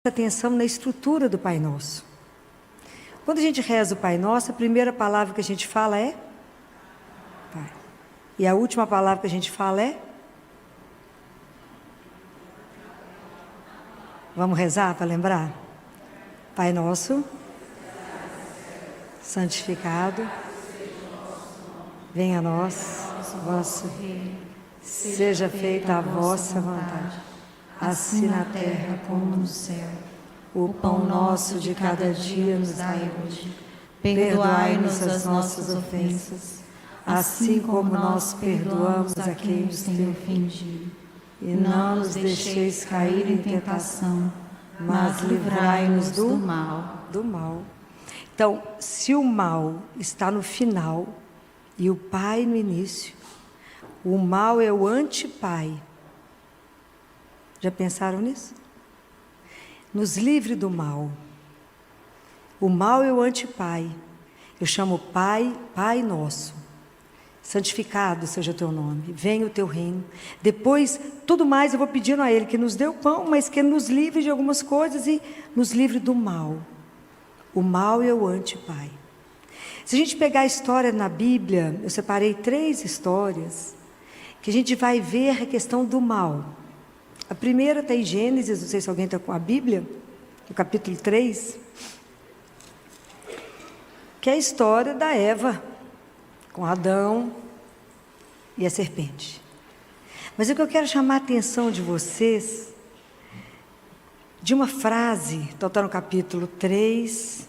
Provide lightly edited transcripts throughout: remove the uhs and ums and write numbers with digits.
atenção na estrutura do Pai Nosso. Quando a gente reza o Pai Nosso, a primeira palavra que a gente fala é Pai. E a última palavra que a gente fala é? Vamos rezar para lembrar? Pai Nosso, santificado, venha a nós, vosso reino, seja feita a vossa vontade, assim na terra como no céu. O pão nosso de cada dia nos dai hoje. Perdoai-nos as nossas ofensas, assim como nós perdoamos a quem nos tem ofendido. E não nos deixeis cair em tentação, mas livrai-nos do mal. Do mal. Então, se o mal está no final e o Pai no início, o mal é o antipai. Já pensaram nisso? Nos livre do mal. O mal é o antipai. Eu chamo Pai, Pai Nosso. Santificado seja o teu nome, venha o teu reino. Depois, tudo mais eu vou pedindo a Ele, que nos dê o pão, mas que nos livre de algumas coisas e nos livre do mal. O mal é o antipai. Se a gente pegar a história na Bíblia, eu separei 3 histórias, que a gente vai ver a questão do mal. A primeira está em Gênesis, não sei se alguém está com a Bíblia, no capítulo 3, que é a história da Eva, com Adão e a serpente. Mas o que eu quero chamar a atenção de vocês, de uma frase, então está no capítulo 3,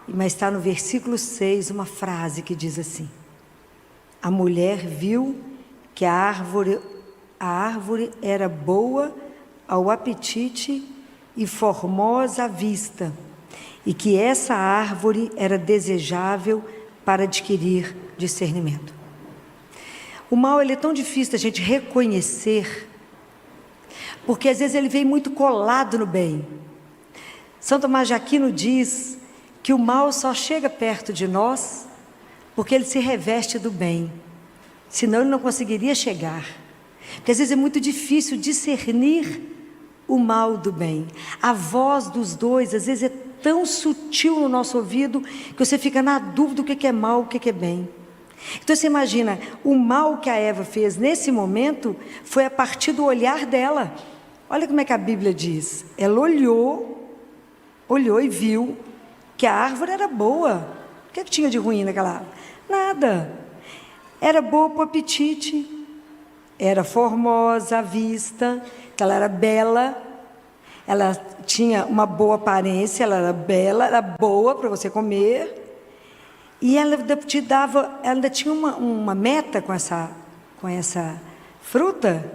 mas está no versículo 6, uma frase que diz assim: a mulher viu que a árvore era boa ao apetite e formosa à vista, e que essa árvore era desejável para adquirir discernimento. O mal, ele é tão difícil da gente reconhecer, porque às vezes ele vem muito colado no bem. São Tomás de Aquino diz que o mal só chega perto de nós porque ele se reveste do bem, senão ele não conseguiria chegar. Porque às vezes é muito difícil discernir o mal do bem. A voz dos dois às vezes é tão sutil no nosso ouvido que você fica na dúvida do que é mal, o que é bem. Então você imagina, o mal que a Eva fez nesse momento foi a partir do olhar dela. Olha como é que a Bíblia diz. Ela olhou e viu que a árvore era boa. O que tinha de ruim naquela árvore? Nada. Era boa para o apetite, era formosa à vista, ela era bela, ela tinha uma boa aparência, ela era bela, era boa para você comer, e ela te dava, ela ainda tinha uma meta com essa fruta,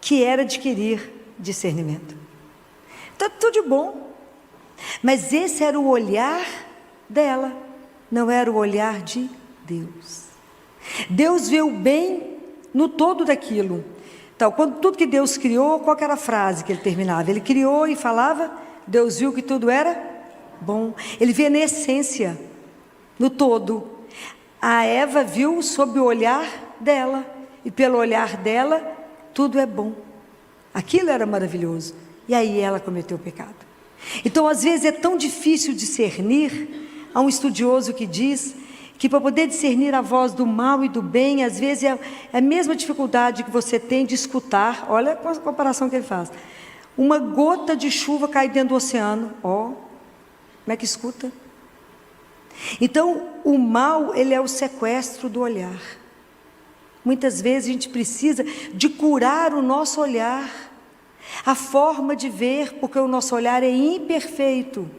que era adquirir discernimento. Então, tudo de bom, mas esse era o olhar dela, não era o olhar de Deus. Deus vê o bem no todo daquilo. Então, quando tudo que Deus criou, qual que era a frase que ele terminava? Ele criou e falava, Deus viu que tudo era bom. Ele vê na essência, no todo. A Eva viu sob o olhar dela, e pelo olhar dela, tudo é bom. Aquilo era maravilhoso. E aí ela cometeu o pecado. Então, às vezes é tão difícil discernir. Há um estudioso que diz que para poder discernir a voz do mal e do bem, às vezes é a mesma dificuldade que você tem de escutar. Olha a comparação que ele faz. Uma gota de chuva cai dentro do oceano. Como é que escuta? Então, o mal, ele é o sequestro do olhar. Muitas vezes a gente precisa de curar o nosso olhar, a forma de ver, porque o nosso olhar é imperfeito.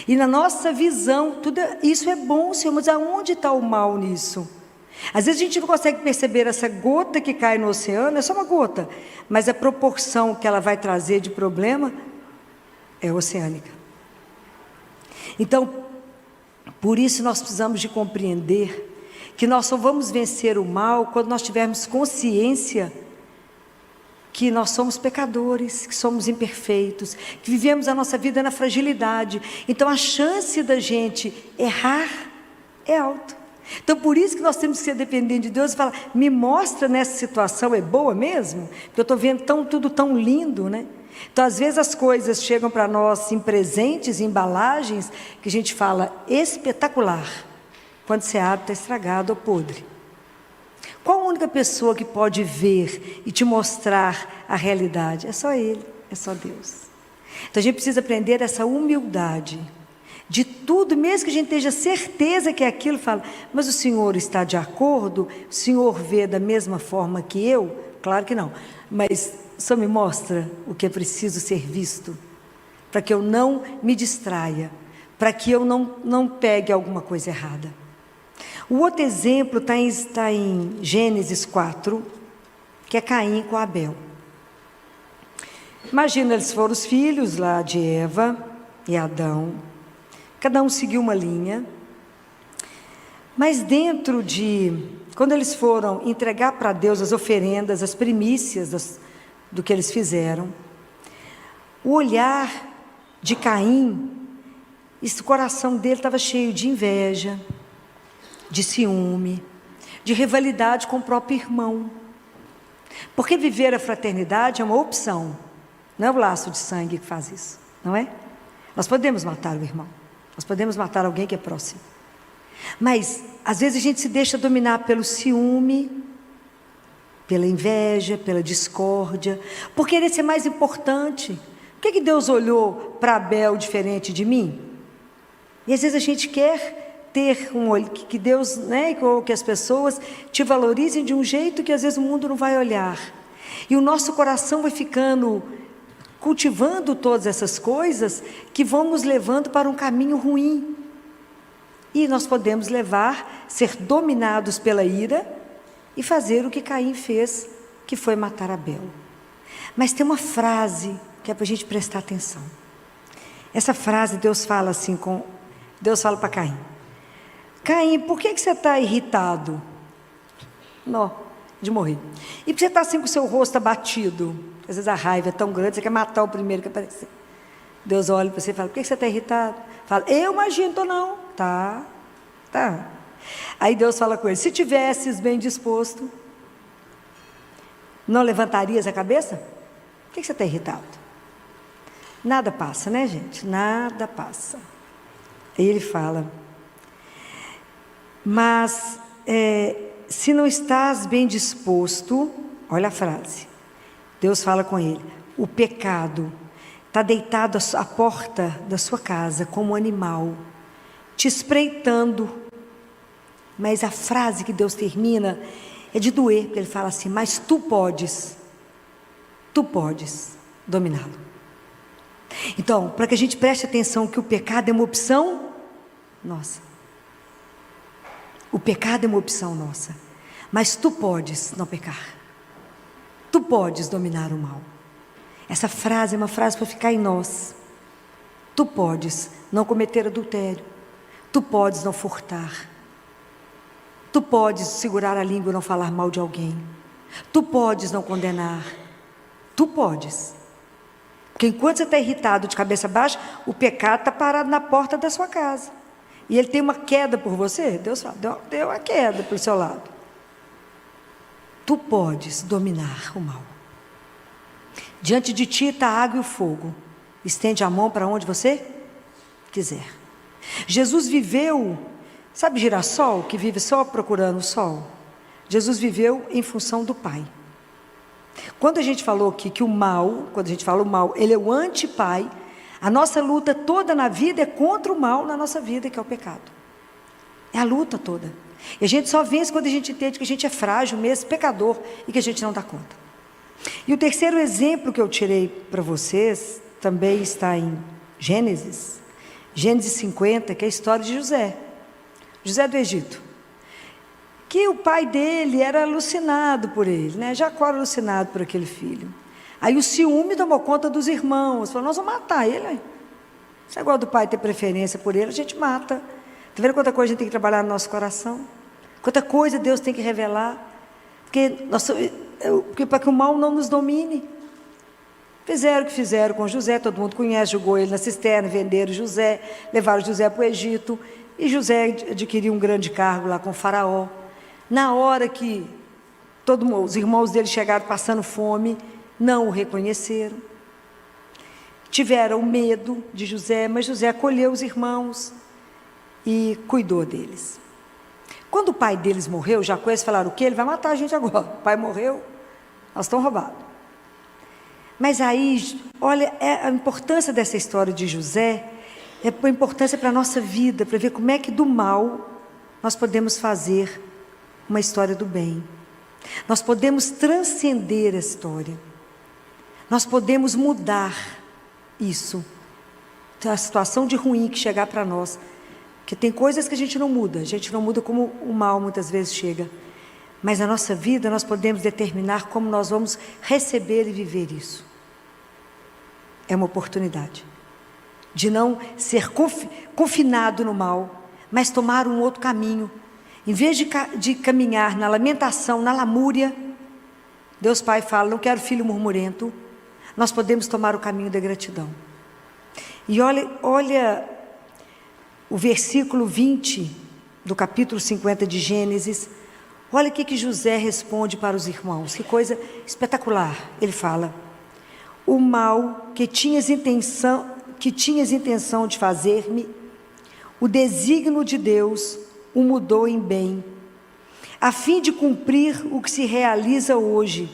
E na nossa visão, tudo isso é bom, Senhor, mas aonde está o mal nisso? Às vezes a gente não consegue perceber essa gota que cai no oceano, é só uma gota, mas a proporção que ela vai trazer de problema é oceânica. Então, por isso nós precisamos de compreender que nós só vamos vencer o mal quando nós tivermos consciência que nós somos pecadores, que somos imperfeitos, que vivemos a nossa vida na fragilidade. Então a chance da gente errar é alta. Então por isso que nós temos que ser dependentes de Deus e falar, me mostra nessa situação, é boa mesmo? Porque eu estou vendo tudo tão lindo, né? Então, às vezes, as coisas chegam para nós em presentes, em embalagens, que a gente fala espetacular. Quando você abre, está estragado ou podre. Qual a única pessoa que pode ver e te mostrar a realidade? É só Ele, é só Deus. Então, a gente precisa aprender essa humildade. De tudo, mesmo que a gente tenha certeza que é aquilo, fala, mas o Senhor está de acordo? O Senhor vê da mesma forma que eu? Claro que não, mas só me mostra o que é preciso ser visto, para que eu não me distraia, para que eu não pegue alguma coisa errada. O outro exemplo está em Gênesis 4, que é Caim com Abel. Imagina, eles foram os filhos lá de Eva e Adão. Cada um seguiu uma linha, mas quando eles foram entregar para Deus as oferendas, as primícias do que eles fizeram, o olhar de Caim, o coração dele estava cheio de inveja, de ciúme, de rivalidade com o próprio irmão. Porque viver a fraternidade é uma opção, não é o laço de sangue que faz isso, não é? Nós podemos matar o irmão. Nós podemos matar alguém que é próximo. Mas, às vezes, a gente se deixa dominar pelo ciúme, pela inveja, pela discórdia, por querer ser mais importante. Por que Deus olhou para Abel diferente de mim? E, às vezes, a gente quer ter que Deus, ou que as pessoas te valorizem de um jeito que, às vezes, o mundo não vai olhar. E o nosso coração vai ficando cultivando todas essas coisas que vão nos levando para um caminho ruim. E nós podemos ser dominados pela ira e fazer o que Caim fez, que foi matar Abel. Mas tem uma frase que é para a gente prestar atenção. Essa frase Deus fala assim, Deus fala para Caim: Caim, por que você está irritado? Não, de morrer. E por que você está assim com o seu rosto abatido? Às vezes a raiva é tão grande, você quer matar o primeiro que aparecer. Deus olha para você e fala: por que você está irritado? Fala: eu imagino, estou não. Tá. Aí Deus fala com ele: se tivesses bem disposto, não levantarias a cabeça? Por que você está irritado? Nada passa, né, gente? Nada passa. Aí ele fala: mas se não estás bem disposto, olha a frase, Deus fala com ele: o pecado está deitado à porta da sua casa como um animal, te espreitando. Mas a frase que Deus termina é de doer, porque ele fala assim: mas tu podes dominá-lo. Então, para que a gente preste atenção que o pecado é uma opção nossa. O pecado é uma opção nossa, mas tu podes não pecar. Tu podes dominar o mal. Essa frase é uma frase para ficar em nós. Tu podes não cometer adultério. Tu podes não furtar. Tu podes segurar a língua e não falar mal de alguém. Tu podes não condenar. Tu podes. Porque enquanto você está irritado de cabeça baixa, o pecado está parado na porta da sua casa. E ele tem uma queda por você. Deus fala: deu uma queda para o seu lado. Tu podes dominar o mal. Diante de ti está a água e o fogo. Estende a mão para onde você quiser. Jesus viveu, sabe girassol, que vive só procurando o sol? Jesus viveu em função do Pai. Quando a gente falou aqui que o mal, quando a gente fala o mal, ele é o anti-Pai, a nossa luta toda na vida é contra o mal na nossa vida, que é o pecado. É a luta toda. E a gente só vence quando a gente entende que a gente é frágil mesmo, pecador, e que a gente não dá conta. E o terceiro exemplo que eu tirei para vocês, também está em Gênesis 50, que é a história de José do Egito. Que o pai dele era alucinado por ele, né? Jacó era alucinado por aquele filho. Aí o ciúme tomou conta dos irmãos, falou: nós vamos matar ele. Se é igual do pai ter preferência por ele, a gente mata. Está vendo quanta coisa a gente tem que trabalhar no nosso coração? Quanta coisa Deus tem que revelar? Porque para que o mal não nos domine. Fizeram o que fizeram com José, todo mundo conhece, jogou ele na cisterna, venderam José, levaram José para o Egito, e José adquiriu um grande cargo lá com o faraó. Na hora que os irmãos dele chegaram passando fome, não o reconheceram. tiveram medo de José, mas José acolheu os irmãos e cuidou deles. Quando o pai deles morreu, Jacó, eles falaram: o quê? Ele vai matar a gente agora. O pai morreu, nós estamos roubados. Mas aí, olha, a importância dessa história de José, é a importância para a nossa vida, para ver como é que do mal nós podemos fazer uma história do bem. Nós podemos transcender a história. Nós podemos mudar isso. A situação de ruim que chegar para nós. Porque tem coisas que a gente não muda como o mal muitas vezes chega. Mas na nossa vida nós podemos determinar como nós vamos receber e viver isso. É uma oportunidade de não ser confinado no mal, mas tomar um outro caminho. Em vez de caminhar na lamentação, na lamúria, Deus Pai fala: não quero filho murmurento. Nós podemos tomar o caminho da gratidão. E olha o versículo 20 do capítulo 50 de Gênesis. Olha o que José responde para os irmãos, que coisa espetacular. Ele fala: o mal que tinhas intenção de fazer-me, o desígnio de Deus o mudou em bem, a fim de cumprir o que se realiza hoje,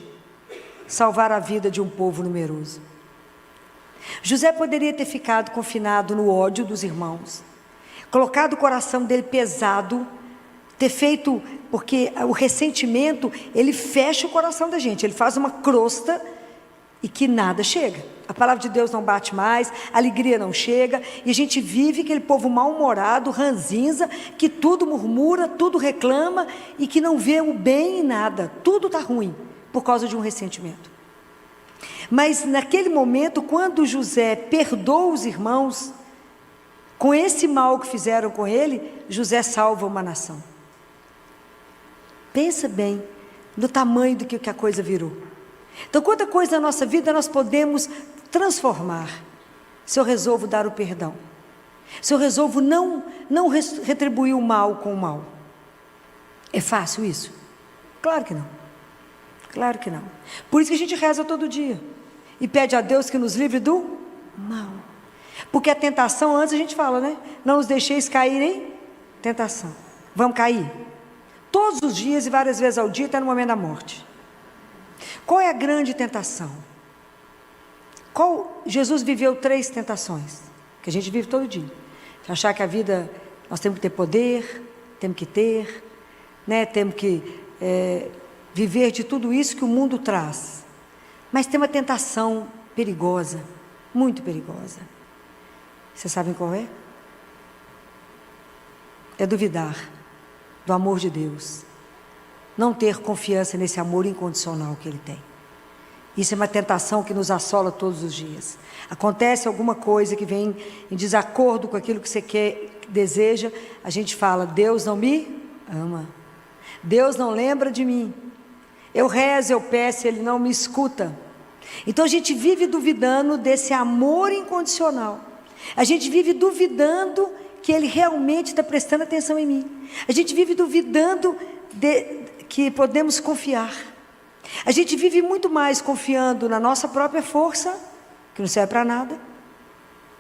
salvar a vida de um povo numeroso. José poderia ter ficado confinado no ódio dos irmãos, colocado o coração dele pesado, ter feito, porque o ressentimento, ele fecha o coração da gente, ele faz uma crosta e que nada chega. A palavra de Deus não bate mais, a alegria não chega, e a gente vive aquele povo mal-humorado, ranzinza, que tudo murmura, tudo reclama, e que não vê o bem em nada, tudo está ruim, por causa de um ressentimento. Mas naquele momento, quando José perdoa os irmãos, com esse mal que fizeram com ele, José salva uma nação. Pensa bem no tamanho do que a coisa virou. Então, quanta coisa na nossa vida nós podemos transformar, se eu resolvo dar o perdão, se eu resolvo não retribuir o mal com o mal. É fácil isso? Claro que não. Claro que não. Por isso que a gente reza todo dia e pede a Deus que nos livre do mal. Porque a tentação, antes a gente fala, né? Não os deixeis cair em tentação. Vamos cair? Todos os dias e várias vezes ao dia, até no momento da morte. Qual é a grande tentação? Jesus viveu 3 tentações, que a gente vive todo dia. De achar que a vida, nós temos que ter poder, temos que ter, né? Temos que viver de tudo isso que o mundo traz. Mas tem uma tentação perigosa, muito perigosa. Vocês sabem qual é? É duvidar do amor de Deus. Não ter confiança nesse amor incondicional que Ele tem. Isso é uma tentação que nos assola todos os dias. Acontece alguma coisa que vem em desacordo com aquilo que você quer, deseja, a gente fala: Deus não me ama. Deus não lembra de mim. Eu rezo, eu peço, Ele não me escuta. Então a gente vive duvidando desse amor incondicional. A gente vive duvidando que Ele realmente está prestando atenção em mim. A gente vive duvidando que podemos confiar. A gente vive muito mais confiando na nossa própria força, que não serve para nada,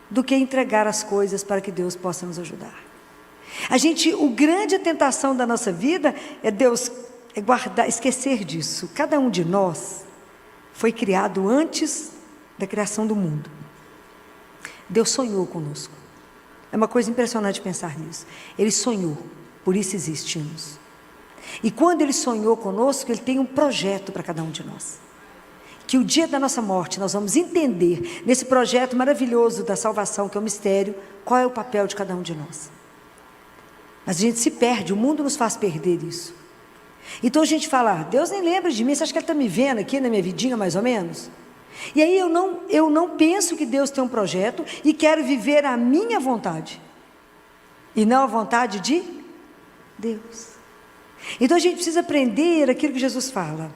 do que entregar as coisas para que Deus possa nos ajudar. O grande tentação da nossa vida é esquecer disso. Cada um de nós foi criado antes da criação do mundo. Deus sonhou conosco. É uma coisa impressionante pensar nisso. Ele sonhou, por isso existimos. E quando Ele sonhou conosco, Ele tem um projeto para cada um de nós. Que o dia da nossa morte nós vamos entender, nesse projeto maravilhoso da salvação, que é o mistério, qual é o papel de cada um de nós. Mas a gente se perde, o mundo nos faz perder isso. Então a gente fala: Deus nem lembra de mim, você acha que Ele está me vendo aqui na minha vidinha mais ou menos? E aí eu não penso que Deus tem um projeto e quero viver a minha vontade, e não a vontade de Deus. Então a gente precisa aprender aquilo que Jesus fala: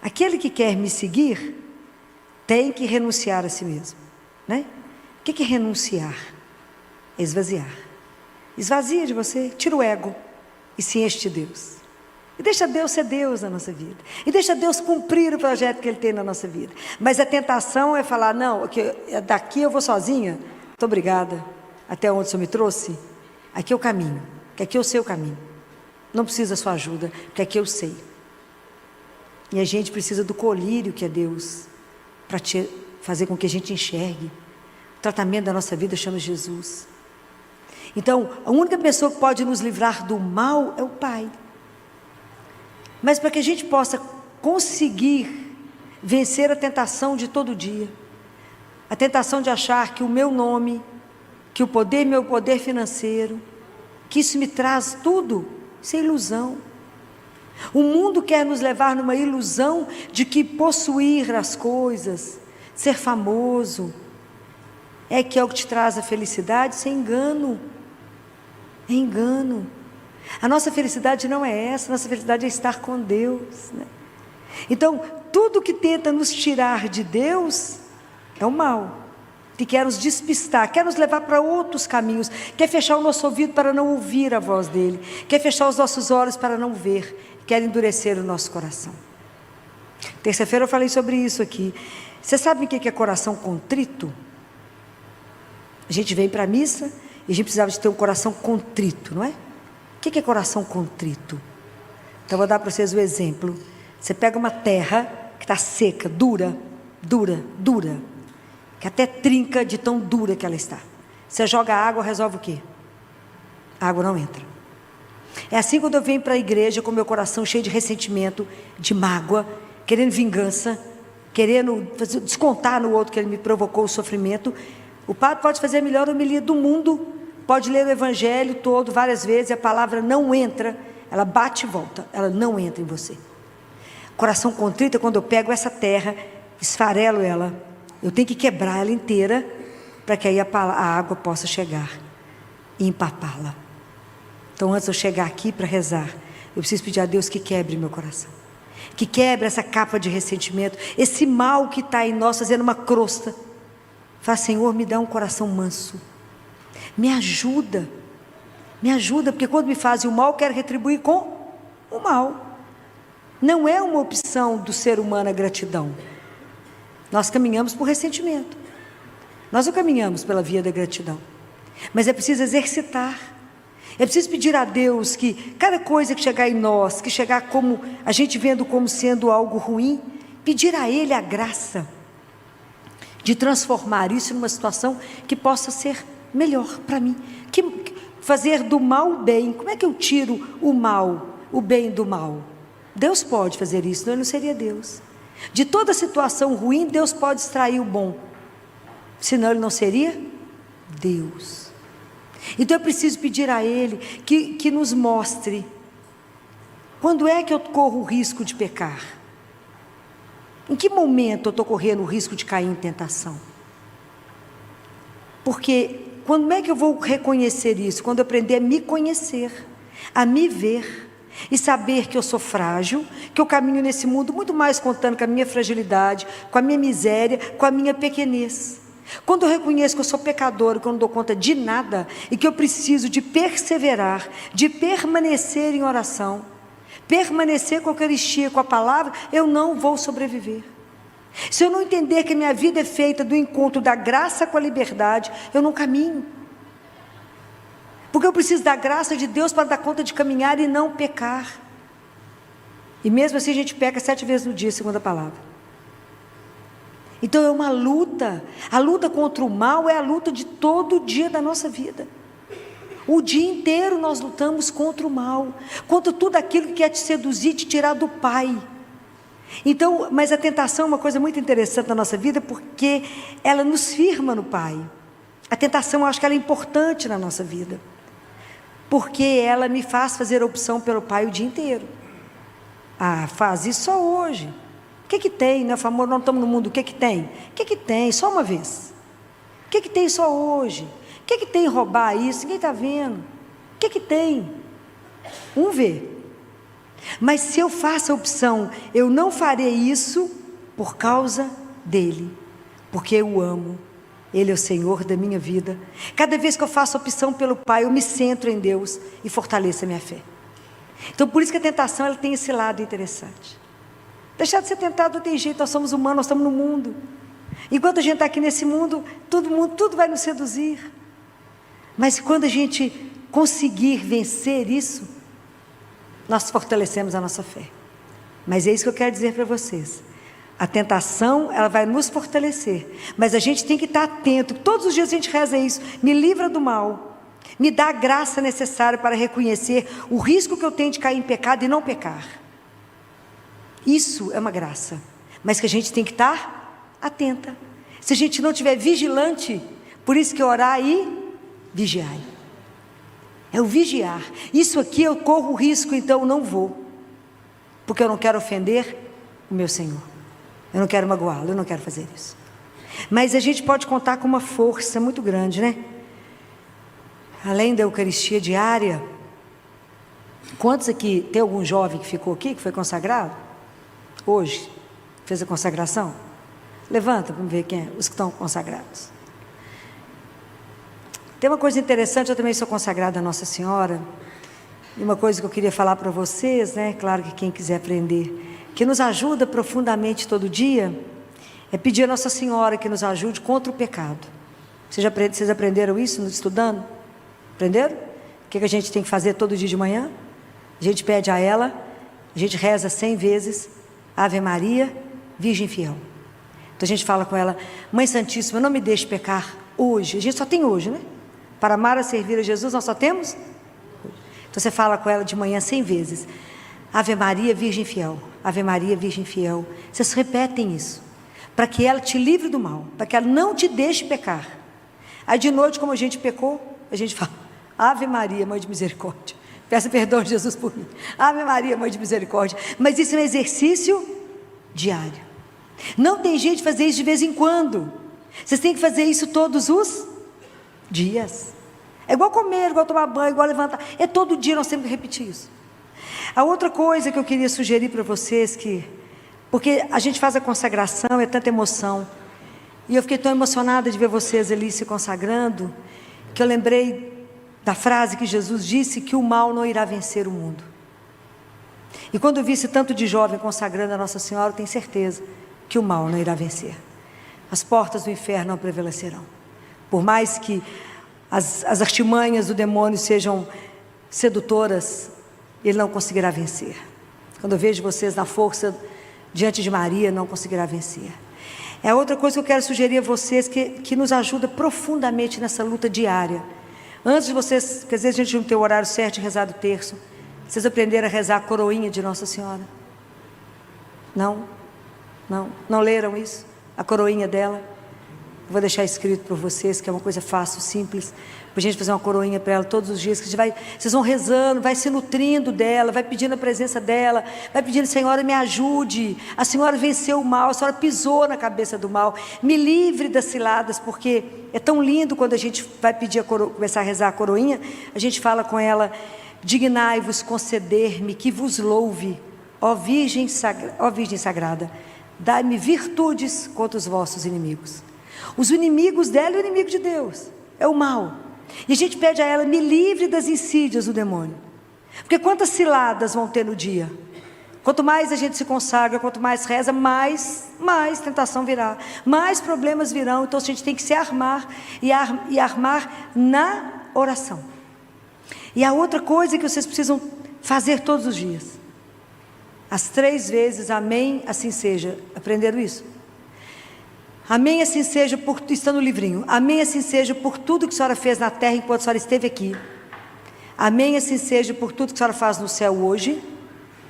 aquele que quer me seguir tem que renunciar a si mesmo, né? O que é renunciar? É esvaziar. Esvazia de você, tira o ego e se enche de Deus. E deixa Deus ser Deus na nossa vida. E deixa Deus cumprir o projeto que Ele tem na nossa vida. Mas a tentação é falar, não, daqui eu vou sozinha. Muito obrigada. Até onde o Senhor me trouxe? Aqui é o caminho. Que aqui eu sei o caminho. Não precisa da sua ajuda, porque aqui eu sei. E a gente precisa do colírio que é Deus, para fazer com que a gente enxergue. O tratamento da nossa vida chama Jesus. Então, a única pessoa que pode nos livrar do mal é o Pai. Mas para que a gente possa conseguir vencer a tentação de todo dia, a tentação de achar que o meu nome, que o poder, meu poder financeiro, que isso me traz tudo, isso é ilusão. O mundo quer nos levar numa ilusão de que possuir as coisas, ser famoso, é o que te traz a felicidade. Isso é engano. É engano. A nossa felicidade não é essa, a nossa felicidade é estar com Deus, né? Então, tudo que tenta nos tirar de Deus é o mal, que quer nos despistar, quer nos levar para outros caminhos, quer fechar o nosso ouvido para não ouvir a voz dEle, quer fechar os nossos olhos para não ver, quer endurecer o nosso coração. Terça-feira eu falei sobre isso aqui. Você sabe o que é coração contrito? A gente vem para a missa e a gente precisava de ter um coração contrito, não é? O que é coração contrito? Então eu vou dar para vocês o exemplo. Você pega uma terra que está seca, dura, que até trinca de tão dura que ela está. Você joga água, resolve o quê? A água não entra. É assim quando eu venho para a igreja com meu coração cheio de ressentimento, de mágoa, querendo vingança, querendo descontar no outro que ele me provocou o sofrimento. O padre pode fazer a melhor homilia do mundo, pode ler o evangelho todo várias vezes, e a palavra não entra, ela bate e volta, ela não entra em você. Coração contrito é quando eu pego essa terra, esfarelo ela, eu tenho que quebrar ela inteira, para que aí a água possa chegar e empapá-la. Então, antes de eu chegar aqui para rezar, eu preciso pedir a Deus que quebre meu coração, que quebre essa capa de ressentimento, esse mal que está em nós fazendo uma crosta. Fala, Senhor, me dá um coração manso, me ajuda, porque quando me fazem o mal, eu quero retribuir com o mal. Não é uma opção do ser humano a gratidão. Nós caminhamos por ressentimento, nós não caminhamos pela via da gratidão, mas é preciso exercitar. É preciso pedir a Deus que cada coisa que chegar em nós, que chegar como a gente vendo como sendo algo ruim, pedir a Ele a graça de transformar isso numa situação que possa ser melhor para mim, que fazer do mal o bem. Como é que eu tiro o mal, o bem do mal? Deus pode fazer isso, senão Ele não seria Deus. De toda situação ruim, Deus pode extrair o bom, senão Ele não seria Deus. Então eu preciso pedir a Ele que nos mostre quando é que eu corro o risco de pecar, em que momento eu estou correndo o risco de cair em tentação. Porque quando é que eu vou reconhecer isso? Quando eu aprender a me conhecer, a me ver e saber que eu sou frágil, que eu caminho nesse mundo muito mais contando com a minha fragilidade, com a minha miséria, com a minha pequenez. Quando eu reconheço que eu sou pecador, que eu não dou conta de nada, e que eu preciso de perseverar, de permanecer em oração, permanecer com a Eucaristia, com a palavra, eu não vou sobreviver. Se eu não entender que a minha vida é feita do encontro da graça com a liberdade, eu não caminho. Porque eu preciso da graça de Deus para dar conta de caminhar e não pecar. E mesmo assim a gente peca 7 vezes no dia, segundo a palavra. Então é uma luta. A luta contra o mal é a luta de todo dia da nossa vida. O dia inteiro nós lutamos contra o mal, contra tudo aquilo que quer te seduzir, te tirar do Pai. Então, mas a tentação é uma coisa muito interessante na nossa vida, porque ela nos firma no Pai. A tentação, eu acho que ela é importante na nossa vida, porque ela me faz fazer a opção pelo Pai o dia inteiro. Ah, faz isso só hoje. O que tem, né, amor? Nós estamos no mundo, o que tem? O que tem? Só uma vez. O que tem só hoje? O que tem roubar isso? Ninguém está vendo. O que tem? Vê. Mas se eu faço a opção, eu não farei isso por causa dEle, porque eu o amo. Ele é o Senhor da minha vida. Cada vez que eu faço a opção pelo Pai, eu me centro em Deus e fortaleço a minha fé. Então, por isso que a tentação ela tem esse lado interessante. Deixar de ser tentado não tem jeito, nós somos humanos, nós estamos no mundo. Enquanto a gente está aqui nesse mundo, tudo vai nos seduzir. Mas quando a gente conseguir vencer isso, nós fortalecemos a nossa fé. Mas é isso que eu quero dizer para vocês. A tentação, ela vai nos fortalecer. Mas a gente tem que estar atento. Todos os dias a gente reza isso. Me livra do mal. Me dá a graça necessária para reconhecer o risco que eu tenho de cair em pecado e não pecar. Isso é uma graça. Mas que a gente tem que estar atenta. Se a gente não estiver vigilante, por isso que orar e vigiar. É o vigiar. Isso aqui eu corro o risco, então eu não vou. Porque eu não quero ofender o meu Senhor. Eu não quero magoá-lo, eu não quero fazer isso. Mas a gente pode contar com uma força muito grande, né? Além da Eucaristia diária, quantos aqui, tem algum jovem que ficou aqui, que foi consagrado? Hoje, fez a consagração? Levanta para ver quem é, os que estão consagrados. Tem uma coisa interessante, eu também sou consagrada a Nossa Senhora, e uma coisa que eu queria falar para vocês, né? Claro que quem quiser aprender, que nos ajuda profundamente todo dia, é pedir a Nossa Senhora que nos ajude contra o pecado. Vocês aprenderam isso estudando? Aprenderam? O que a gente tem que fazer todo dia de manhã? A gente pede a ela, a gente reza 100 vezes, Ave Maria, Virgem Fiel. Então a gente fala com ela, Mãe Santíssima, não me deixe pecar hoje. A gente só tem hoje, né? Para amar e servir a Jesus, nós só temos? Então você fala com ela de manhã 100 vezes, Ave Maria, Virgem Fiel. Ave Maria, Virgem Fiel. Vocês repetem isso, para que ela te livre do mal, para que ela não te deixe pecar. Aí de noite, como a gente pecou, a gente fala, Ave Maria, Mãe de Misericórdia. Peça perdão de Jesus por mim. Ave Maria, Mãe de Misericórdia. Mas isso é um exercício diário. Não tem jeito de fazer isso de vez em quando. Vocês têm que fazer isso todos os dias. É igual comer, igual tomar banho, igual levantar. É todo dia nós temos que repetir isso. A outra coisa que eu queria sugerir para vocês, porque a gente faz a consagração, é tanta emoção, e eu fiquei tão emocionada de ver vocês ali se consagrando, que eu lembrei da frase que Jesus disse, que o mal não irá vencer o mundo. E quando eu vi esse tanto de jovem consagrando a Nossa Senhora, eu tenho certeza que o mal não irá vencer. As portas do inferno não prevalecerão. Por mais que as artimanhas do demônio sejam sedutoras, ele não conseguirá vencer. Quando eu vejo vocês na força diante de Maria, não conseguirá vencer. É outra coisa que eu quero sugerir a vocês, que nos ajuda profundamente nessa luta diária. Antes de vocês, porque às vezes a gente não tem o horário certo de rezar do terço, vocês aprenderam a rezar a coroinha de Nossa Senhora? Não leram isso? A coroinha dela? Eu vou deixar escrito para vocês, que é uma coisa fácil, simples, para a gente fazer uma coroinha para ela todos os dias, que vocês vão rezando, vai se nutrindo dela, vai pedindo a presença dela, vai pedindo, Senhora, me ajude, a Senhora venceu o mal, a Senhora pisou na cabeça do mal, me livre das ciladas, porque é tão lindo quando a gente vai pedir começar a rezar a coroinha, a gente fala com ela, dignai-vos conceder-me que vos louve, ó Virgem Sagrada, dai-me virtudes contra os vossos inimigos. Os inimigos dela é o inimigo de Deus, é o mal. E a gente pede a ela, me livre das insídias do demônio. Porque quantas ciladas vão ter no dia? Quanto mais a gente se consagra, quanto mais reza, mais tentação virá, mais problemas virão. Então a gente tem que se armar e armar na oração. E a outra coisa que vocês precisam fazer todos os dias, as 3 vezes, amém, assim seja. Aprenderam isso? Amém, assim seja, está no livrinho. Amém, assim seja, por tudo que a senhora fez na terra enquanto a senhora esteve aqui. Amém, assim seja, por tudo que a senhora faz no céu hoje.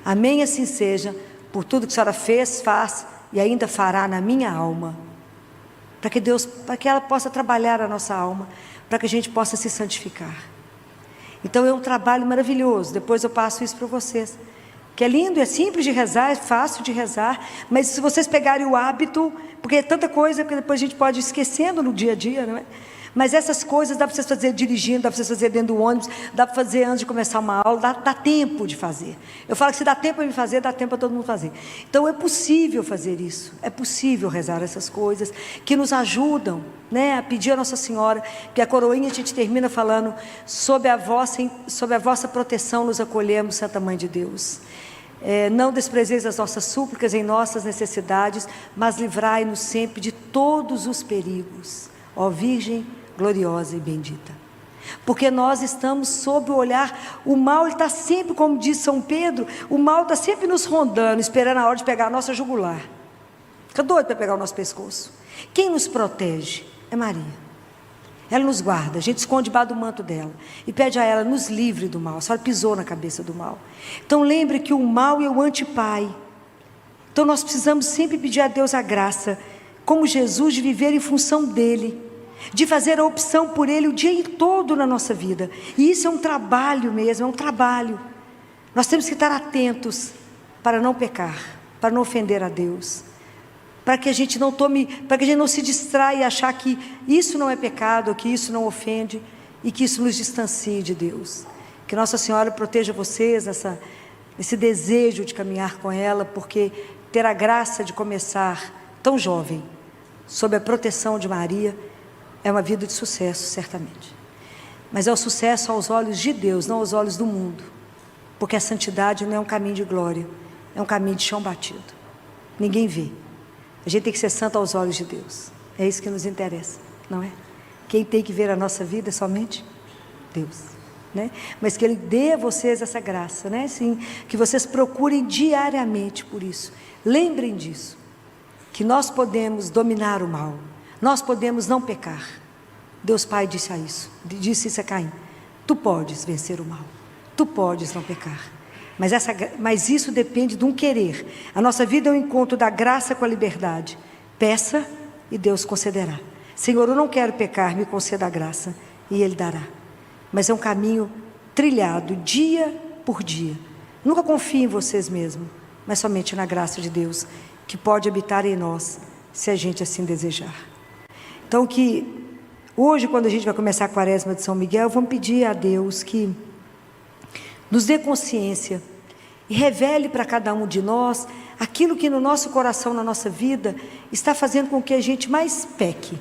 Amém, assim seja, por tudo que a senhora fez, faz e ainda fará na minha alma. Para que ela possa trabalhar a nossa alma, para que a gente possa se santificar. Então é um trabalho maravilhoso. Depois eu passo isso para vocês. Que é lindo, é simples de rezar, é fácil de rezar, mas se vocês pegarem o hábito, porque é tanta coisa que depois a gente pode ir esquecendo no dia a dia, não é? Mas essas coisas dá para você fazer dirigindo, dá para você fazer dentro do ônibus, dá para fazer antes de começar uma aula, dá tempo de fazer. Eu falo que se dá tempo para me fazer, dá tempo para todo mundo fazer. Então é possível fazer isso, é possível rezar essas coisas que nos ajudam, né, a pedir a Nossa Senhora, que a coroinha a gente termina falando, sob a vossa proteção nos acolhemos, Santa Mãe de Deus. Não desprezeis as nossas súplicas em nossas necessidades, mas livrai-nos sempre de todos os perigos, ó Virgem gloriosa e bendita. Porque nós estamos sob o olhar, o mal está sempre, como diz São Pedro, o mal está sempre nos rondando, esperando a hora de pegar a nossa jugular. Fica doido para pegar o nosso pescoço. Quem nos protege é Maria. Ela nos guarda, a gente esconde debaixo do manto dela e pede a ela, nos livre do mal. A senhora pisou na cabeça do mal. Então lembre que o mal é o antipai. Então nós precisamos sempre pedir a Deus a graça, como Jesus, de viver em função dele, de fazer a opção por ele o dia todo na nossa vida. E isso é um trabalho mesmo, é um trabalho. Nós temos que estar atentos para não pecar, para não ofender a Deus, para que a gente não se distraia e achar que isso não é pecado, que isso não ofende e que isso nos distancie de Deus. Que Nossa Senhora proteja vocês esse desejo de caminhar com ela, porque ter a graça de começar tão jovem, sob a proteção de Maria, é uma vida de sucesso, certamente. Mas é o sucesso aos olhos de Deus, não aos olhos do mundo, porque a santidade não é um caminho de glória, é um caminho de chão batido. Ninguém vê. A gente tem que ser santo aos olhos de Deus. É isso que nos interessa, não é? Quem tem que ver a nossa vida é somente Deus, né? Mas que Ele dê a vocês essa graça, né? Sim, que vocês procurem diariamente por isso. Lembrem disso, que nós podemos dominar o mal, nós podemos não pecar. Deus Pai disse isso a Caim: tu podes vencer o mal, tu podes não pecar. Mas isso depende de um querer. A nossa vida é um encontro da graça com a liberdade. Peça e Deus concederá. Senhor, eu não quero pecar, me conceda a graça, e Ele dará. Mas é um caminho trilhado dia por dia. Nunca confie em vocês mesmos, mas somente na graça de Deus, que pode habitar em nós, se a gente assim desejar. Então que hoje, quando a gente vai começar a quaresma de São Miguel, vamos pedir a Deus que nos dê consciência e revele para cada um de nós aquilo que no nosso coração, na nossa vida, está fazendo com que a gente mais peque.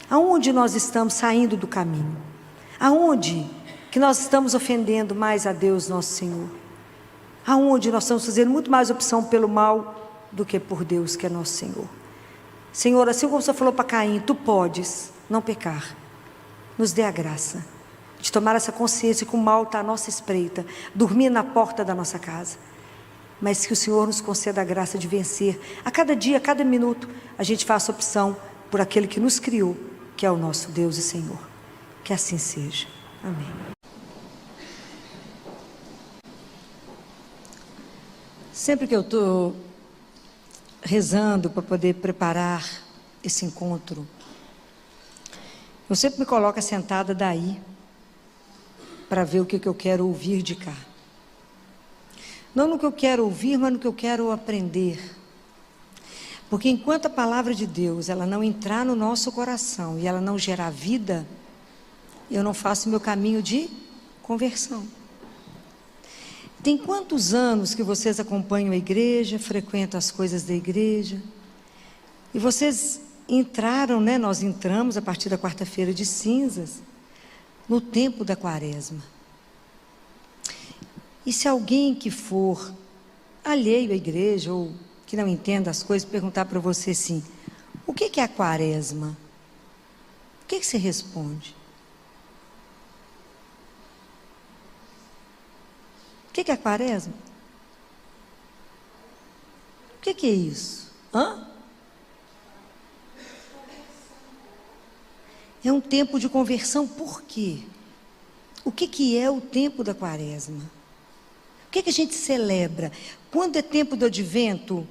Aonde nós estamos saindo do caminho? Aonde que nós estamos ofendendo mais a Deus, nosso Senhor? Aonde nós estamos fazendo muito mais opção pelo mal do que por Deus, que é nosso Senhor? Senhor, assim como o Senhor falou para Caim, tu podes não pecar. Nos dê a graça de tomar essa consciência que o mal está à nossa espreita, dormir na porta da nossa casa, mas que o Senhor nos conceda a graça de vencer. A cada dia, a cada minuto, a gente faça opção por aquele que nos criou, que é o nosso Deus e Senhor. Que assim seja. Amém. Sempre que eu estou rezando para poder preparar esse encontro, eu sempre me coloco sentada daí, para ver o que eu quero ouvir de cá. Não no que eu quero ouvir, mas no que eu quero aprender. Porque enquanto a palavra de Deus, ela não entrar no nosso coração e ela não gerar vida, eu não faço meu caminho de conversão. Tem quantos anos que vocês acompanham a igreja, frequentam as coisas da igreja? E vocês entraram, né? Nós entramos a partir da quarta-feira de cinzas, no tempo da quaresma. E se alguém que for alheio à igreja, ou que não entenda as coisas, perguntar para você assim: o que é a quaresma? O que você responde? O que é a quaresma? O que é isso? É um tempo de conversão. Por quê? O que é o tempo da quaresma? O que a gente celebra? Quando é tempo do advento,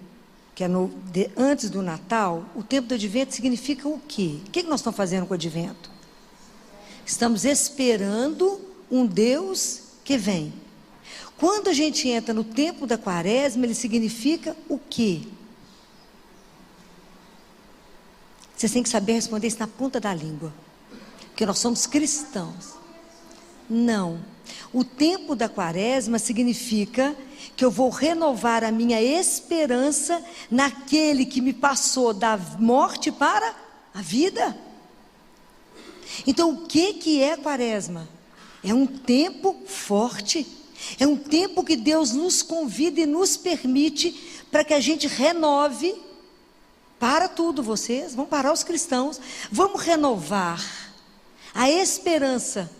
que é antes do Natal, o tempo do advento significa o quê? O que nós estamos fazendo com o advento? Estamos esperando um Deus que vem. Quando a gente entra no tempo da quaresma, ele significa o quê? Você tem que saber responder isso na ponta da língua. porque nós somos cristãos. Não. O tempo da quaresma significa que eu vou renovar a minha esperança naquele que me passou da morte para a vida. Então, o que é a quaresma? É um tempo forte, é um tempo que Deus nos convida e nos permite para que a gente renove. Para tudo, vocês, vamos parar os cristãos, vamos renovar a esperança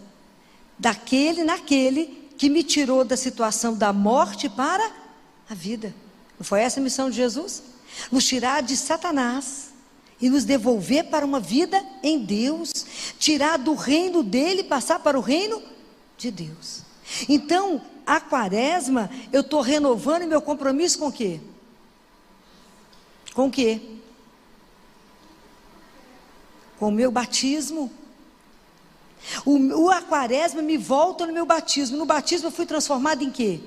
naquele que me tirou da situação da morte para a vida. Não foi essa a missão de Jesus? Nos tirar de Satanás e nos devolver para uma vida em Deus, tirar do reino dele e passar para o reino de Deus. Então, a quaresma, eu estou renovando meu compromisso com o quê? Com o quê? Com o meu batismo. A quaresma me volta no meu batismo. No batismo eu fui transformada em quê?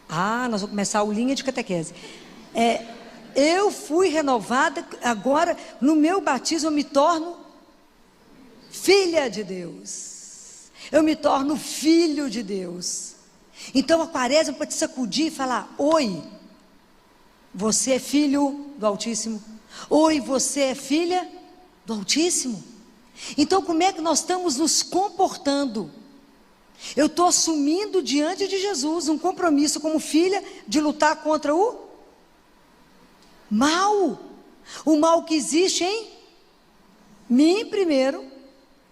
Nós vamos começar a aulinha de catequese. Eu fui renovada, agora no meu batismo eu me torno filha de Deus. Eu me torno filho de Deus. Então a quaresma pode te sacudir e falar: oi, você é filho do Altíssimo. Oi, você é filha do Altíssimo. Então como é que nós estamos nos comportando? Eu estou assumindo diante de Jesus um compromisso como filha de lutar contra o mal. O mal que existe em mim primeiro.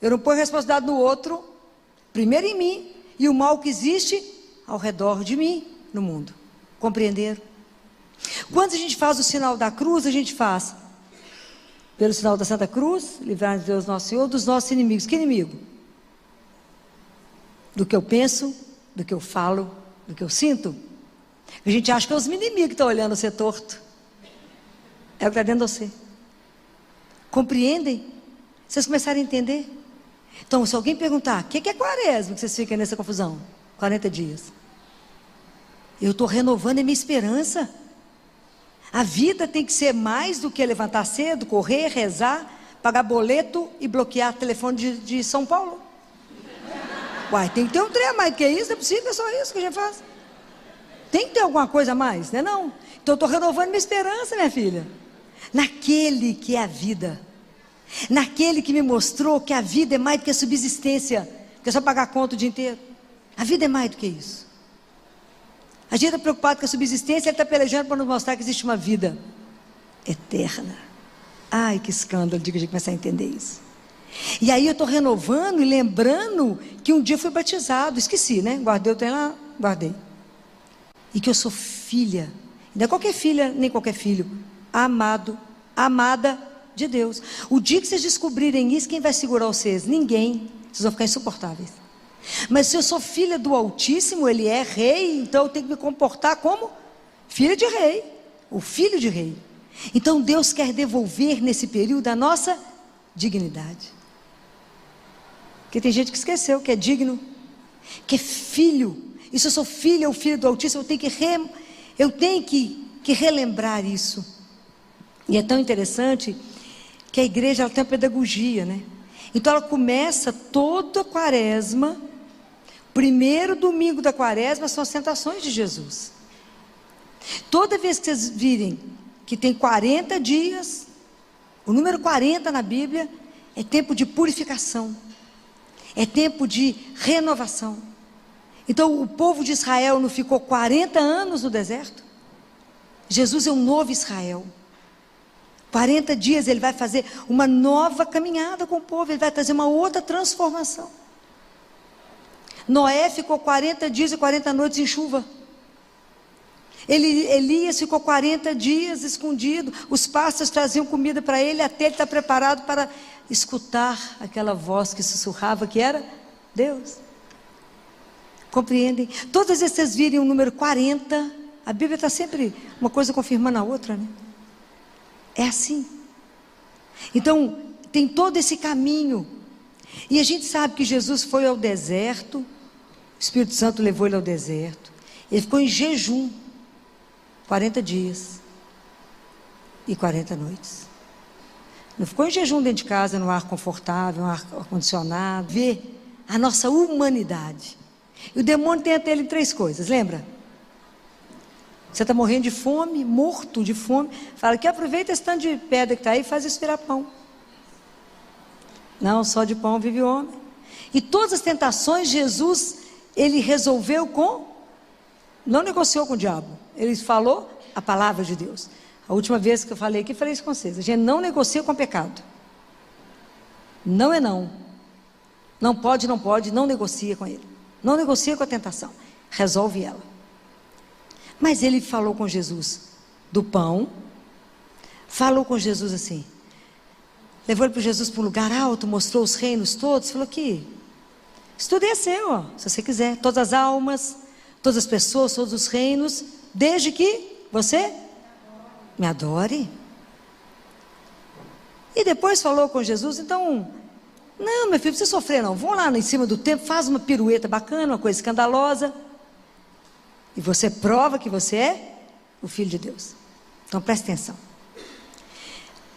Eu não ponho responsabilidade no outro, primeiro em mim. E o mal que existe ao redor de mim, no mundo. Compreenderam? Quando a gente faz o sinal da cruz, a gente faz pelo sinal da Santa Cruz, livrar-nos de Deus nosso Senhor dos nossos inimigos. Que inimigo? Do que eu penso, do que eu falo, do que eu sinto. A gente acha que é os inimigos que estão olhando você torto. É o que está dentro de você. Compreendem? Vocês começaram a entender? Então, se alguém perguntar: o que é quaresma, que vocês ficam nessa confusão? 40 dias. Eu estou renovando a minha esperança. A vida tem que ser mais do que levantar cedo, correr, rezar, pagar boleto e bloquear telefone de São Paulo. Uai, tem que ter um trem a mais do que isso, não é possível, é só isso que a gente faz. Tem que ter alguma coisa a mais, não é não? Então eu estou renovando minha esperança, minha filha. Naquele que é a vida. Naquele que me mostrou que a vida é mais do que a subsistência, que é só pagar conta o dia inteiro. A vida é mais do que isso. A gente está preocupado com a subsistência, ele está pelejando para nos mostrar que existe uma vida eterna. Ai, que escândalo, de que a gente começar a entender isso. E aí eu estou renovando e lembrando que um dia eu fui batizado. Esqueci, né? Guardei o trem lá, guardei. E que eu sou filha. Não é qualquer filha, nem qualquer filho. Amado, amada de Deus. O dia que vocês descobrirem isso, quem vai segurar vocês? Ninguém. Vocês vão ficar insuportáveis. Mas se eu sou filha do Altíssimo, Ele é rei, então eu tenho que me comportar como filha de rei, o filho de rei. Então Deus quer devolver nesse período a nossa dignidade. Porque tem gente que esqueceu que é digno, que é filho. E se eu sou filha ou filho do Altíssimo, eu tenho que relembrar isso. E é tão interessante que a igreja ela tem uma pedagogia, né? Então ela começa toda a quaresma. Primeiro domingo da quaresma são as tentações de Jesus. Toda vez que vocês virem que tem 40 dias, o número 40 na Bíblia é tempo de purificação, é tempo de renovação. Então o povo de Israel não ficou 40 anos no deserto? Jesus é um novo Israel. 40 dias ele vai fazer uma nova caminhada com o povo, ele vai trazer uma outra transformação. Noé ficou 40 dias e 40 noites em chuva. Elias ficou 40 dias escondido. Os pássaros traziam comida para ele, até ele estar preparado para escutar aquela voz que sussurrava que era Deus. Compreendem? Todas as vezes que vocês virem o número 40, a Bíblia está sempre uma coisa confirmando a outra, né? É assim. Então, tem todo esse caminho. E a gente sabe que Jesus foi ao deserto, o Espírito Santo levou ele ao deserto. Ele ficou em jejum 40 dias e 40 noites. Não ficou em jejum dentro de casa, no ar confortável, no ar-condicionado. Vê a nossa humanidade. E o demônio tenta ele em 3 coisas, lembra? Você está morrendo de fome, morto de fome. Fala que aproveita esse tanto de pedra que está aí e faz isso virar pão. Não, só de pão vive o homem. E todas as tentações, Jesus, ele resolveu não negociou com o diabo. Ele falou a palavra de Deus. A última vez que eu falei aqui, falei isso com vocês. A gente não negocia com o pecado. Não é não. Não pode, não negocia com ele. Não negocia com a tentação. Resolve ela. Mas ele falou com Jesus do pão. Falou com Jesus assim. Levou ele para Jesus para um lugar alto, mostrou os reinos todos. Falou que isso tudo é seu, ó, se você quiser. Todas as almas, todas as pessoas, todos os reinos. Desde que você me adore. E depois falou com Jesus, então, não, meu filho, não precisa sofrer não, vão lá em cima do templo, faz uma pirueta bacana, uma coisa escandalosa, e você prova que você é o Filho de Deus. Então preste atenção.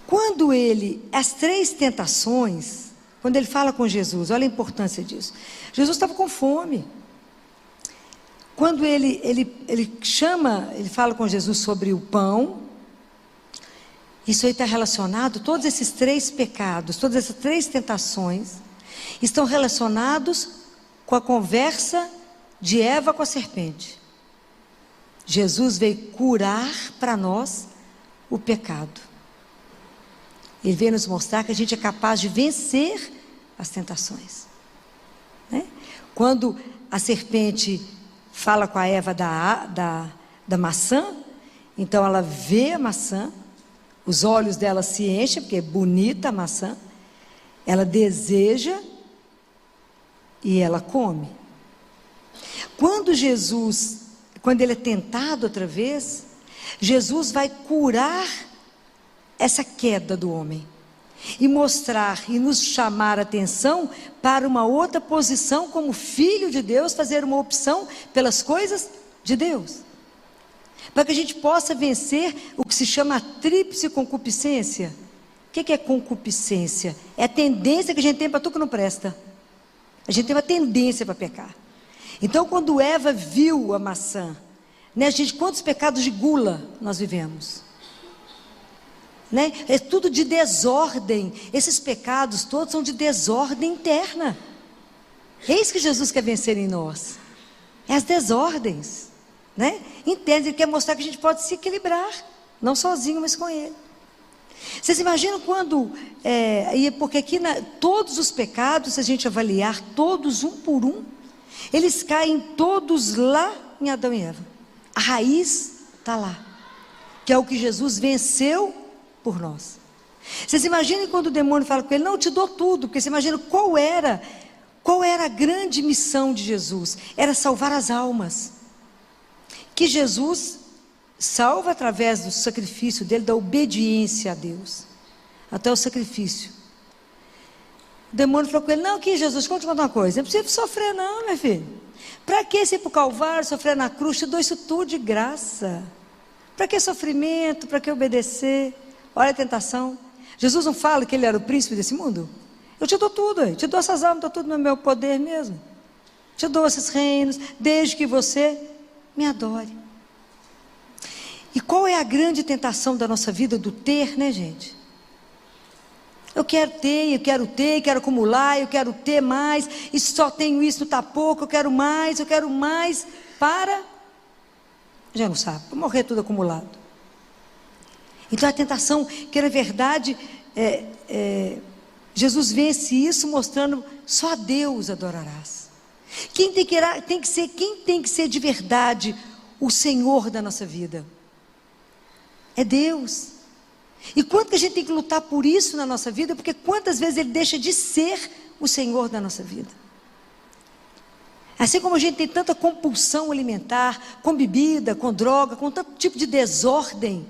Quando as 3 tentações, quando ele fala com Jesus, olha a importância disso. Jesus estava com fome. Quando ele fala com Jesus sobre o pão, isso aí está relacionado, todos esses 3 pecados, todas essas 3 tentações, estão relacionados com a conversa de Eva com a serpente. Jesus veio curar para nós o pecado. Ele veio nos mostrar que a gente é capaz de vencer as tentações, né? Quando a serpente fala com a Eva da maçã, então ela vê a maçã, os olhos dela se enchem, porque é bonita a maçã, ela deseja e ela come. Quando ele é tentado outra vez, Jesus vai curar essa queda do homem e mostrar e nos chamar a atenção para uma outra posição como filho de Deus, fazer uma opção pelas coisas de Deus, para que a gente possa vencer o que se chama a tríplice concupiscência. O que é concupiscência? É a tendência que a gente tem para tudo que não presta. A gente tem uma tendência para pecar. Então quando Eva viu a maçã, né, gente, quantos pecados de gula nós vivemos? Né? É tudo de desordem. Esses pecados todos são de desordem interna. É isso que Jesus quer vencer em nós. É as desordens, né? Entende? Ele quer mostrar que a gente pode se equilibrar, não sozinho, mas com Ele. Vocês imaginam quando porque aqui todos os pecados, se a gente avaliar todos um por um, eles caem todos lá em Adão e Eva. A raiz está lá, que é o que Jesus venceu por nós. Vocês imaginem quando o demônio fala com ele, não, eu te dou tudo, porque você imagina qual era a grande missão de Jesus? Era salvar as almas, que Jesus salva através do sacrifício dele, da obediência a Deus, até o sacrifício. O demônio falou com ele, não, aqui Jesus, deixa eu te contar uma coisa, não precisa sofrer não, meu filho, para que ir para o Calvário, sofrer na cruz, te dou isso tudo de graça, para que sofrimento, para que obedecer? Olha a tentação. Jesus não fala que ele era o príncipe desse mundo? Eu te dou tudo, te dou essas almas, dou tudo no meu poder mesmo, te dou esses reinos, desde que você me adore. E qual é a grande tentação da nossa vida do ter, né, gente? Eu quero ter, quero acumular, eu quero ter mais, e só tenho isso, está pouco, eu quero mais para, já não sabe, para morrer tudo acumulado. Então a tentação, que na verdade, Jesus vence isso mostrando, só a Deus adorarás. Quem tem que ser de verdade o Senhor da nossa vida? É Deus. E quanto que a gente tem que lutar por isso na nossa vida, porque quantas vezes Ele deixa de ser o Senhor da nossa vida. Assim como a gente tem tanta compulsão alimentar, com bebida, com droga, com tanto tipo de desordem,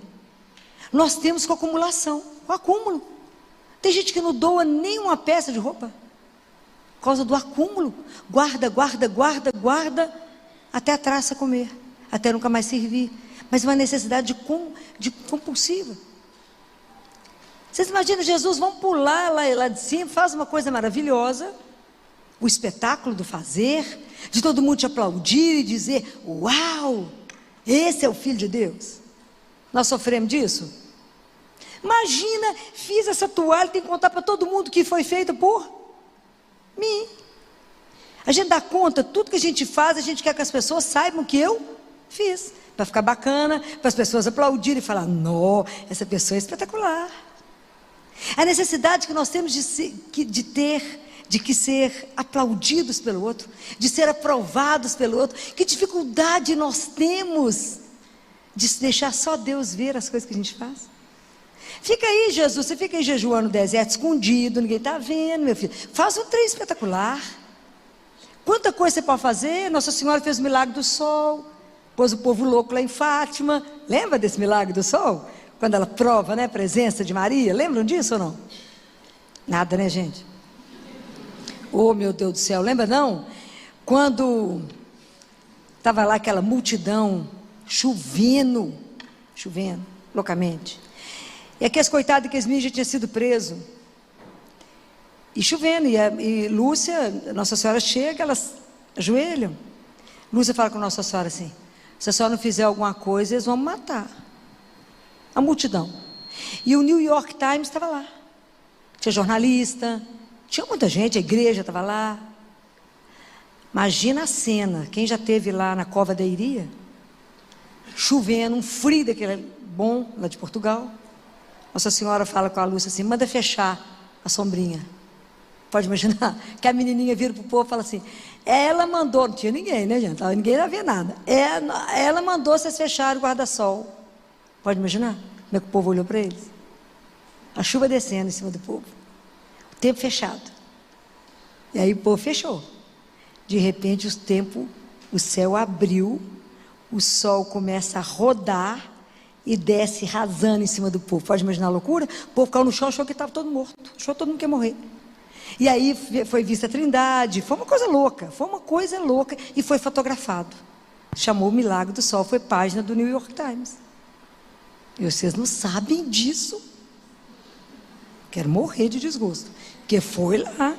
nós temos com acumulação, com acúmulo. Tem gente que não doa nem uma peça de roupa, por causa do acúmulo, guarda, até a traça comer, até nunca mais servir, mas uma necessidade compulsiva. Vocês imaginam, Jesus, vamos pular lá de cima, faz uma coisa maravilhosa, o espetáculo do fazer, de todo mundo te aplaudir e dizer, uau, esse é o Filho de Deus. Nós sofremos disso? Imagina, fiz essa toalha, tem que contar para todo mundo que foi feita por mim. A gente dá conta, tudo que a gente faz, a gente quer que as pessoas saibam que eu fiz, para ficar bacana, para as pessoas aplaudirem e falar, não, essa pessoa é espetacular. A necessidade que nós temos de ser aplaudidos pelo outro, de ser aprovados pelo outro, que dificuldade nós temos de deixar só Deus ver as coisas que a gente faz. Fica aí, Jesus, você fica aí jejuando no deserto, escondido, ninguém está vendo, meu filho. Faz um trem espetacular. Quanta coisa você pode fazer? Nossa Senhora fez o milagre do sol, pôs o povo louco lá em Fátima. Lembra desse milagre do sol? Quando ela prova, né, a presença de Maria. Lembram disso ou não? Nada, né, gente? Oh, meu Deus do céu, lembra não? Quando estava lá aquela multidão, chovendo loucamente. E aqueles coitados, aqueles meninos já tinham sido presos. E chovendo, e Lúcia, Nossa Senhora chega, elas ajoelham. Lúcia fala com Nossa Senhora assim, se a senhora não fizer alguma coisa, eles vão me matar. A multidão. E o New York Times estava lá. Tinha jornalista, tinha muita gente, a igreja estava lá. Imagina a cena, quem já esteve lá na Cova da Iria, chovendo, um frio daquele bom, lá de Portugal. Nossa Senhora fala com a Lúcia assim, manda fechar a sombrinha. Pode imaginar? Que a menininha vira para o povo e fala assim, ela mandou, não tinha ninguém, né, gente? Ninguém ia ver nada. Ela mandou vocês fecharem o guarda-sol. Pode imaginar? Como é que o povo olhou para eles? A chuva descendo em cima do povo. O tempo fechado. E aí o povo fechou. De repente o céu abriu, o sol começa a rodar e desce rasando em cima do povo. Pode imaginar a loucura? O povo caiu no chão, achou que estava todo morto. Achou que todo mundo que ia morrer. E aí foi vista a Trindade. Foi uma coisa louca. E foi fotografado. Chamou o Milagre do Sol. Foi página do New York Times. E vocês não sabem disso. Quero morrer de desgosto. Porque foi lá.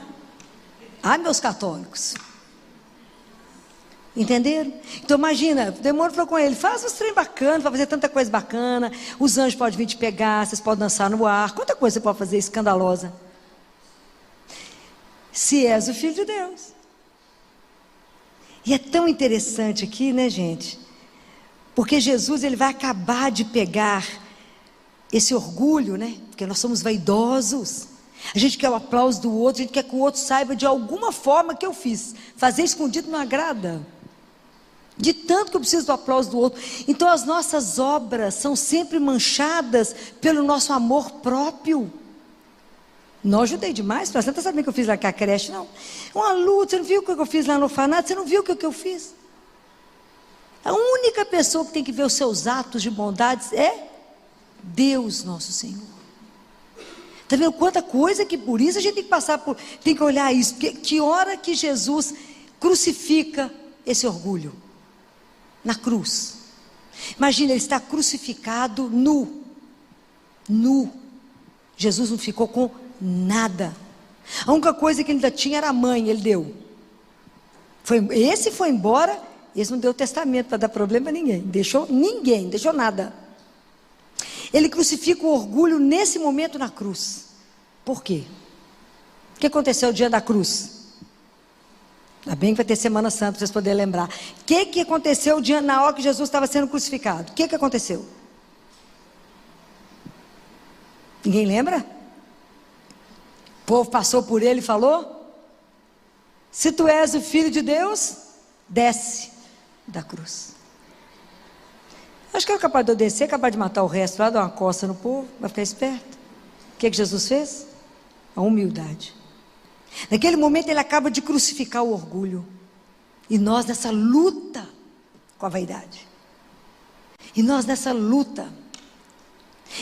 Ah, meus católicos. Entenderam? Então imagina, o demônio falou com ele, faz uns trem bacana, para fazer tanta coisa bacana, os anjos podem vir te pegar, vocês podem dançar no ar, quanta coisa você pode fazer escandalosa. Se és o Filho de Deus. E é tão interessante aqui, né, gente? Porque Jesus, ele vai acabar de pegar esse orgulho, né? Porque nós somos vaidosos. A gente quer o aplauso do outro, a gente quer que o outro saiba de alguma forma que eu fiz. Fazer escondido não agrada. De tanto que eu preciso do aplauso do outro. Então as nossas obras são sempre manchadas pelo nosso amor próprio. Não ajudei demais, você não está sabendo o que eu fiz lá com a creche, não. Uma luta, você não viu o que eu fiz lá no orfanato? Você não viu o que eu fiz? A única pessoa que tem que ver os seus atos de bondades é Deus nosso Senhor. Está vendo quanta coisa que por isso a gente tem que passar por, tem que olhar isso, porque que hora que Jesus crucifica esse orgulho? Na cruz. Imagina, ele está crucificado nu. Jesus não ficou com nada. A única coisa que ele ainda tinha era a mãe, ele deu. Esse foi embora, esse não deu testamento para dar problema a ninguém. Deixou nada. Ele crucifica o orgulho nesse momento na cruz. Por quê? O que aconteceu o dia da cruz? Ainda bem que vai ter Semana Santa para vocês poderem lembrar. O que aconteceu o dia na hora que Jesus estava sendo crucificado? O que aconteceu? Ninguém lembra? O povo passou por ele e falou: se tu és o Filho de Deus, desce da cruz. Acho que era capaz de eu descer, capaz de matar o resto lá, dar uma costa no povo, vai ficar esperto. O que Jesus fez? A humildade. Naquele momento ele acaba de crucificar o orgulho. E nós nessa luta com a vaidade. E nós nessa luta.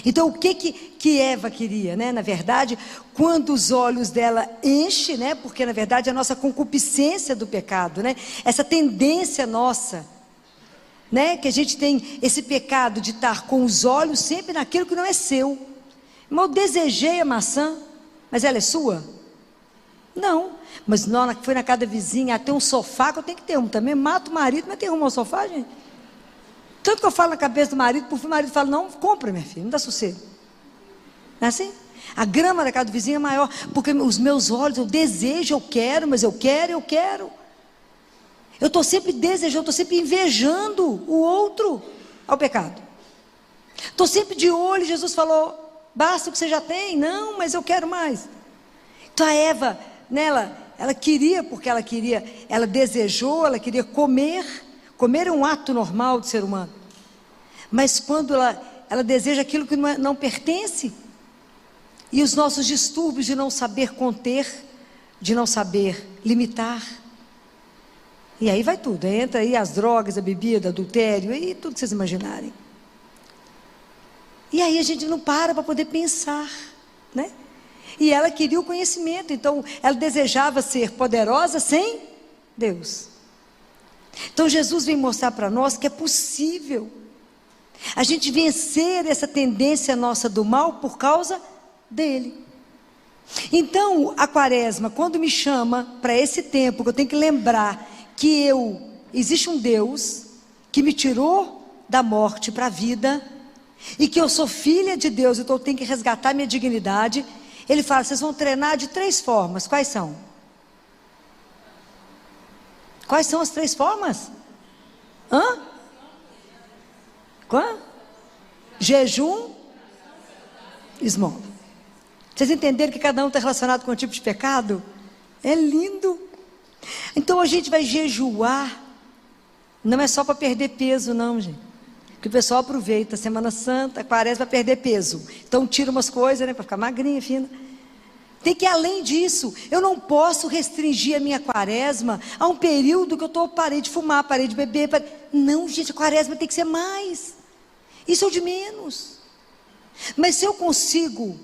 Então o que Eva queria, né? Na verdade, quando os olhos dela enchem, né? Porque na verdade a nossa concupiscência do pecado, né? Essa tendência nossa, né? Que a gente tem esse pecado de estar com os olhos sempre naquilo que não é seu. Mas eu desejei a maçã, mas ela é sua? Não. Mas não, foi na casa da vizinha, tem um sofá que eu tenho que ter um também. Mato o marido, mas tem um sofá, gente. Tanto que eu falo na cabeça do marido, por fim o marido fala, não, compra, minha filha, não dá sossego. Não é assim? A grama da casa do vizinho é maior, porque os meus olhos, eu desejo, eu quero, mas eu quero. Eu estou sempre desejando, eu estou sempre invejando o outro ao pecado. Estou sempre de olho, Jesus falou, basta o que você já tem. Não, mas eu quero mais. Então a Eva, ela queria, porque ela queria, ela desejou, ela queria comer. Comer é um ato normal do ser humano. Mas quando ela deseja aquilo que não pertence, e os nossos distúrbios de não saber conter, de não saber limitar, e aí vai tudo, entra aí as drogas, a bebida, adultério, e tudo que vocês imaginarem. E aí a gente não para poder pensar, né? E ela queria o conhecimento, então ela desejava ser poderosa sem Deus. Então Jesus vem mostrar para nós que é possível a gente vencer essa tendência nossa do mal por causa dele. Então a quaresma, quando me chama para esse tempo, que eu tenho que lembrar que existe um Deus que me tirou da morte para a vida, e que eu sou filha de Deus, então eu tenho que resgatar minha dignidade. Ele fala, vocês vão treinar de 3 formas. Quais são? Quais são as 3 formas? Qual? Jejum, esmola. Vocês entenderam que cada um está relacionado com um tipo de pecado? É lindo. Então a gente vai jejuar. Não é só para perder peso, não, gente. Porque o pessoal aproveita a Semana Santa, a quaresma, para perder peso. Então tira umas coisas, né, para ficar magrinha, fina. Tem que ir além disso. Eu não posso restringir a minha quaresma a um período que eu parei de fumar, parei de beber. Não, gente, a quaresma tem que ser mais. Isso é o de menos. Mas se eu consigo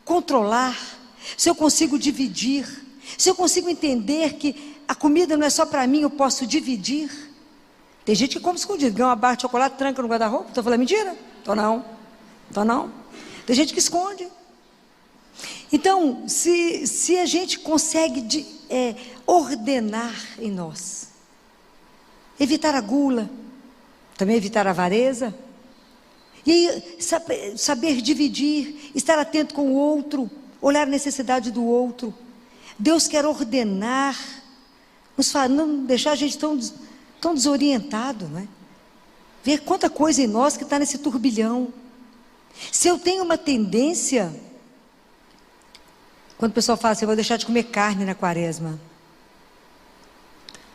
controlar, se eu consigo dividir, se eu consigo entender que a comida não é só para mim, eu posso dividir. Tem gente que come escondido, ganha uma barra de chocolate, tranca no guarda-roupa. Estou falando mentira? Estou não. Tem gente que esconde. Então, se a gente consegue ordenar em nós, evitar a gula, também evitar a avareza, e aí, saber dividir, estar atento com o outro, olhar a necessidade do outro. Deus quer ordenar, não deixar a gente tão desorientado, né? Ver quanta coisa em nós que está nesse turbilhão. Se eu tenho uma tendência, quando o pessoal fala assim, eu vou deixar de comer carne na quaresma,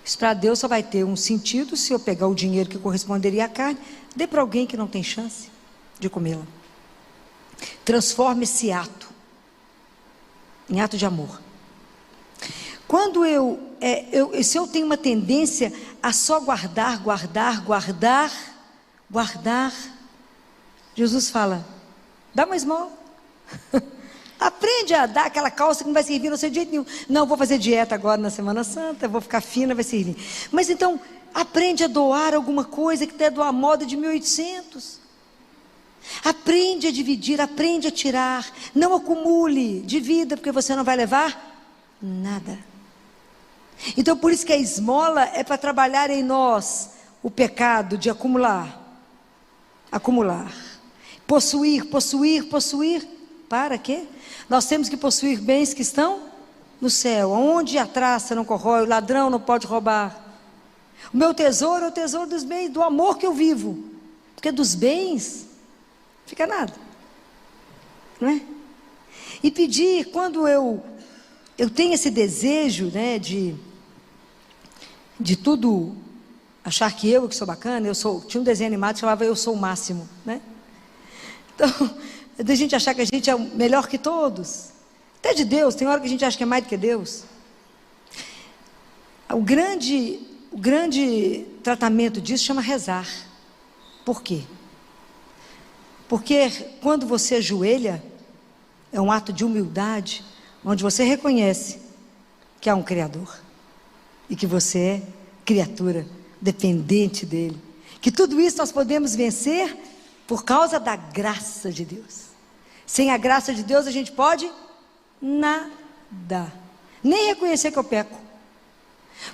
isso para Deus só vai ter um sentido se eu pegar o dinheiro que corresponderia à carne, dê para alguém que não tem chance de comê-la. Transforme esse ato em ato de amor. Quando se eu tenho uma tendência a só guardar, Jesus fala, dá uma esmola. Aprende a dar aquela calça que não vai servir no seu jeito nenhum. Não, vou fazer dieta agora na Semana Santa, vou ficar fina, vai servir. Mas então, aprende a doar alguma coisa que até doar moda de 1800. Aprende a dividir, aprende a tirar. Não acumule, divida, porque você não vai levar nada. Então por isso que a esmola é para trabalhar em nós o pecado de acumular. Possuir. Para quê? Nós temos que possuir bens que estão no céu, onde a traça não corrói, o ladrão não pode roubar. O meu tesouro é o tesouro dos bens, do amor que eu vivo. Porque dos bens fica nada, não é? E pedir, quando eu tenho esse desejo, né, de tudo, achar que eu que sou bacana, tinha um desenho animado que chamava Eu Sou o Máximo, né? Então, da gente achar que a gente é melhor que todos, até de Deus, tem hora que a gente acha que é mais do que Deus. O grande tratamento disso chama rezar. Por quê? Porque quando você ajoelha, é um ato de humildade, onde você reconhece que há um Criador, e que você é criatura dependente dEle, que tudo isso nós podemos vencer por causa da graça de Deus. Sem a graça de Deus a gente pode nada, nem reconhecer que eu peco.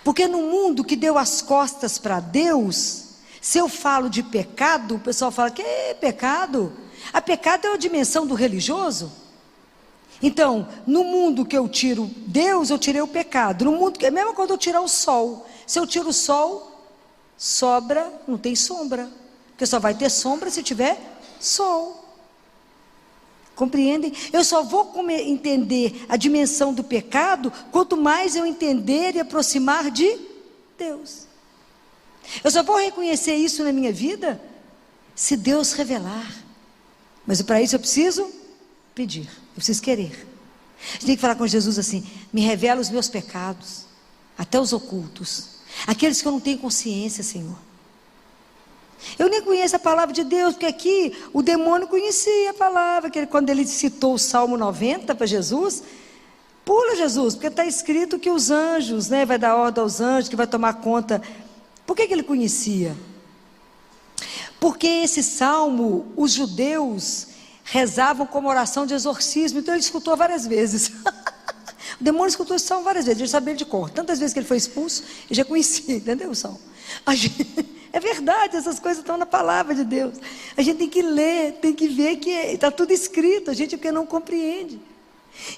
Porque no mundo que deu as costas para Deus, se eu falo de pecado, o pessoal fala, que é pecado? A pecado é uma dimensão do religioso. Então, no mundo que eu tiro Deus, eu tirei o pecado. No mundo que é a mesma coisa eu tirar o sol. Se eu tiro o sol, sobra, não tem sombra. Porque só vai ter sombra se tiver sol. Compreendem? Eu só vou entender a dimensão do pecado quanto mais eu entender e aproximar de Deus. Eu só vou reconhecer isso na minha vida se Deus revelar. Mas para isso eu preciso pedir, eu preciso querer. A gente tem que falar com Jesus assim: me revela os meus pecados, até os ocultos, aqueles que eu não tenho consciência, Senhor. Eu nem conheço a palavra de Deus, porque aqui o demônio conhecia a palavra, que quando ele citou o Salmo 90 para Jesus, pula Jesus, porque está escrito que os anjos, né, vai dar ordem aos anjos, que vai tomar conta. Por que ele conhecia? Porque esse salmo, os judeus rezavam como oração de exorcismo, então ele escutou várias vezes. O demônio escutou esse salmo várias vezes, ele sabia de cor. Tantas vezes que ele foi expulso, ele já conhecia, entendeu o salmo? É verdade, essas coisas estão na palavra de Deus. A gente tem que ler, tem que ver que está tudo escrito, a gente porque não compreende.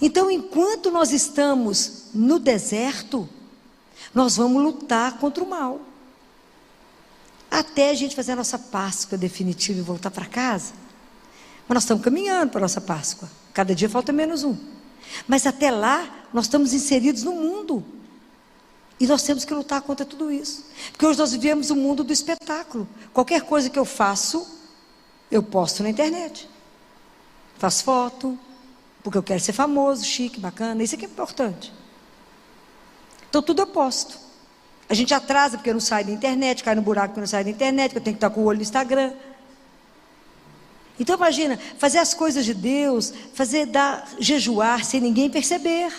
Então, enquanto nós estamos no deserto, nós vamos lutar contra o mal. Até a gente fazer a nossa Páscoa definitiva e voltar para casa. Mas nós estamos caminhando para a nossa Páscoa. Cada dia falta menos um. Mas até lá, nós estamos inseridos no mundo. E nós temos que lutar contra tudo isso. Porque hoje nós vivemos o mundo do espetáculo. Qualquer coisa que eu faço, eu posto na internet. Faço foto, porque eu quero ser famoso, chique, bacana. Isso aqui é importante. Então tudo eu posto. A gente atrasa porque não sai da internet, cai no buraco porque não sai da internet, porque eu tenho que estar com o olho no Instagram. Então imagina, fazer as coisas de Deus, jejuar sem ninguém perceber.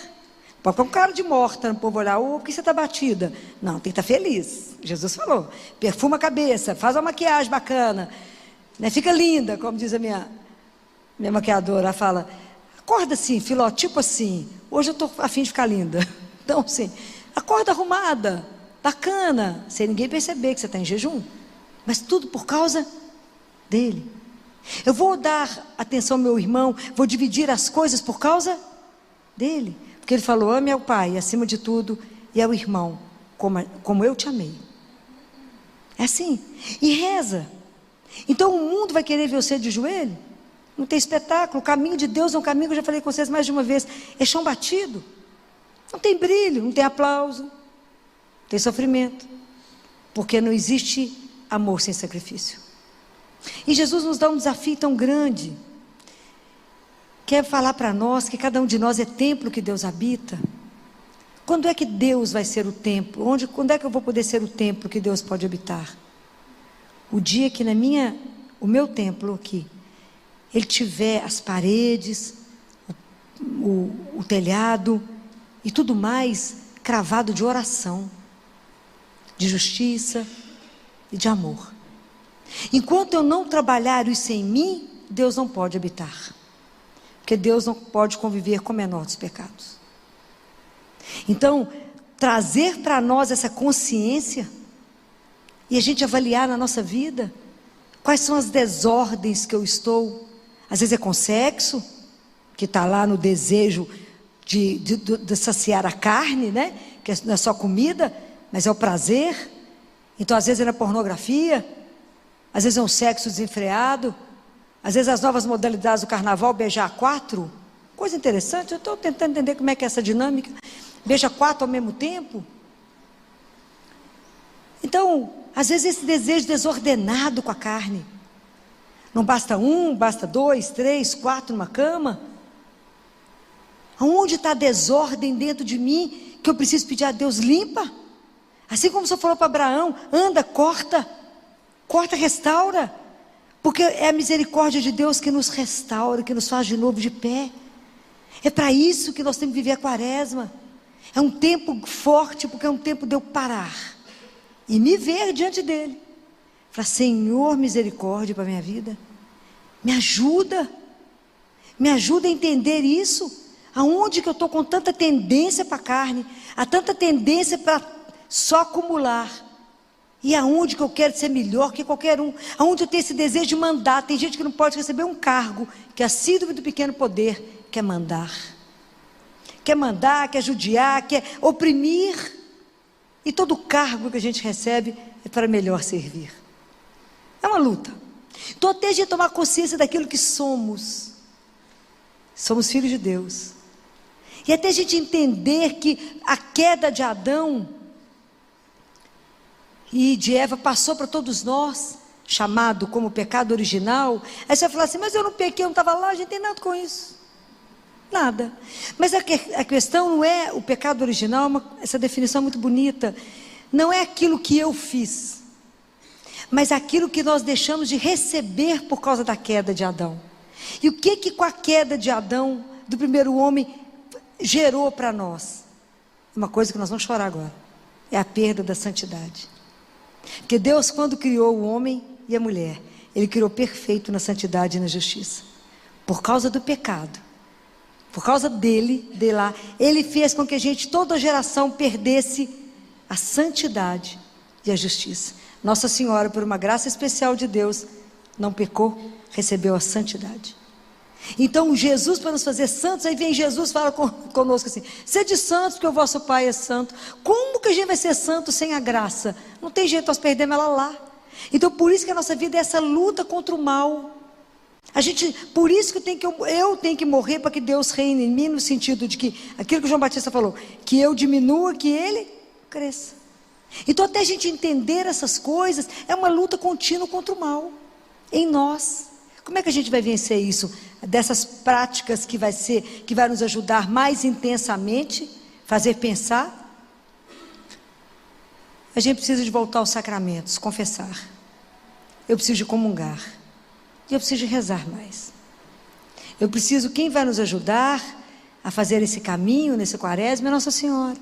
Pode ficar um cara de morta, o povo olhar, por que você está batida? Não, tem que estar feliz. Jesus falou, perfuma a cabeça, faz uma maquiagem bacana, né? Fica linda, como diz a minha maquiadora, ela fala, acorda assim, filó, tipo assim, hoje eu estou a fim de ficar linda. Então assim, acorda arrumada, bacana, sem ninguém perceber que você está em jejum, mas tudo por causa dele. Eu vou dar atenção ao meu irmão, vou dividir as coisas por causa dele. Porque ele falou, ame ao pai, acima de tudo, e ao irmão, como eu te amei. É assim. E reza. Então o mundo vai querer ver você de joelho? Não tem espetáculo. O caminho de Deus é um caminho que eu já falei com vocês mais de uma vez. É chão batido. Não tem brilho, não tem aplauso. Tem sofrimento. Porque não existe amor sem sacrifício. E Jesus nos dá um desafio tão grande. Quer falar para nós que cada um de nós é templo que Deus habita? Quando é que Deus vai ser o templo? Quando é que eu vou poder ser o templo que Deus pode habitar? O dia que o meu templo aqui, ele tiver as paredes, o telhado e tudo mais cravado de oração, de justiça e de amor. Enquanto eu não trabalhar isso em mim, Deus não pode habitar. Porque Deus não pode conviver com o menor dos pecados. Então, trazer para nós essa consciência e a gente avaliar na nossa vida quais são as desordens que eu estou. Às vezes é com sexo, que está lá no desejo de saciar a carne, né? Que não é só comida, mas é o prazer. Então, às vezes é na pornografia, às vezes é um sexo desenfreado. Às vezes as novas modalidades do carnaval, beijar 4, coisa interessante, eu estou tentando entender como é que é essa dinâmica, beija 4 ao mesmo tempo. Então, às vezes esse desejo desordenado com a carne, não basta 1, basta 2, 3, 4 numa cama. Aonde está a desordem dentro de mim, que eu preciso pedir a Deus, limpa? Assim como o Senhor falou para Abraão, anda, corta, restaura. Porque é a misericórdia de Deus que nos restaura, que nos faz de novo de pé. É para isso que nós temos que viver a quaresma. É um tempo forte, porque é um tempo de eu parar e me ver diante dele. Falar, Senhor, misericórdia para a minha vida. Me ajuda. Me ajuda a entender isso. Aonde que eu estou com tanta tendência para a carne, há tanta tendência para só acumular. E aonde que eu quero ser melhor que qualquer um, aonde eu tenho esse desejo de mandar. Tem gente que não pode receber um cargo, que é síndrome do pequeno poder, quer mandar, quer judiar, quer oprimir. E todo cargo que a gente recebe é para melhor servir. É uma luta. Então até a gente tomar consciência daquilo que somos. Somos filhos de Deus. E até a gente entender que a queda de Adão e de Eva passou para todos nós, chamado como pecado original. Aí você vai falar assim, mas eu não pequei, eu não estava lá, a gente não tem nada com isso. Nada. Mas a questão não é o pecado original, essa definição é muito bonita. Não é aquilo que eu fiz, mas aquilo que nós deixamos de receber por causa da queda de Adão. E o que com a queda de Adão, do primeiro homem, gerou para nós? Uma coisa que nós vamos chorar agora. É a perda da santidade. Porque Deus, quando criou o homem e a mulher, Ele criou perfeito na santidade e na justiça. Por causa do pecado, por causa dele, de lá, Ele fez com que a gente, toda a geração, perdesse a santidade e a justiça. Nossa Senhora, por uma graça especial de Deus, não pecou, recebeu a santidade. Então Jesus, para nos fazer santos, aí vem Jesus e fala conosco assim, sede santos porque o vosso Pai é santo. Como que a gente vai ser santo sem a graça? Não tem jeito, nós perdemos ela lá. Então por isso que a nossa vida é essa luta contra o mal. Por isso que eu tenho que morrer para que Deus reine em mim, no sentido de que, aquilo que o João Batista falou, que eu diminua, que Ele cresça. Então até a gente entender essas coisas, é uma luta contínua contra o mal, em nós. Como é que a gente vai vencer isso? Dessas práticas que vai nos ajudar mais intensamente, fazer pensar. A gente precisa de voltar aos sacramentos, confessar. Eu preciso de comungar. E eu preciso de rezar mais. Quem vai nos ajudar a fazer esse caminho, nesse quaresma, é Nossa Senhora.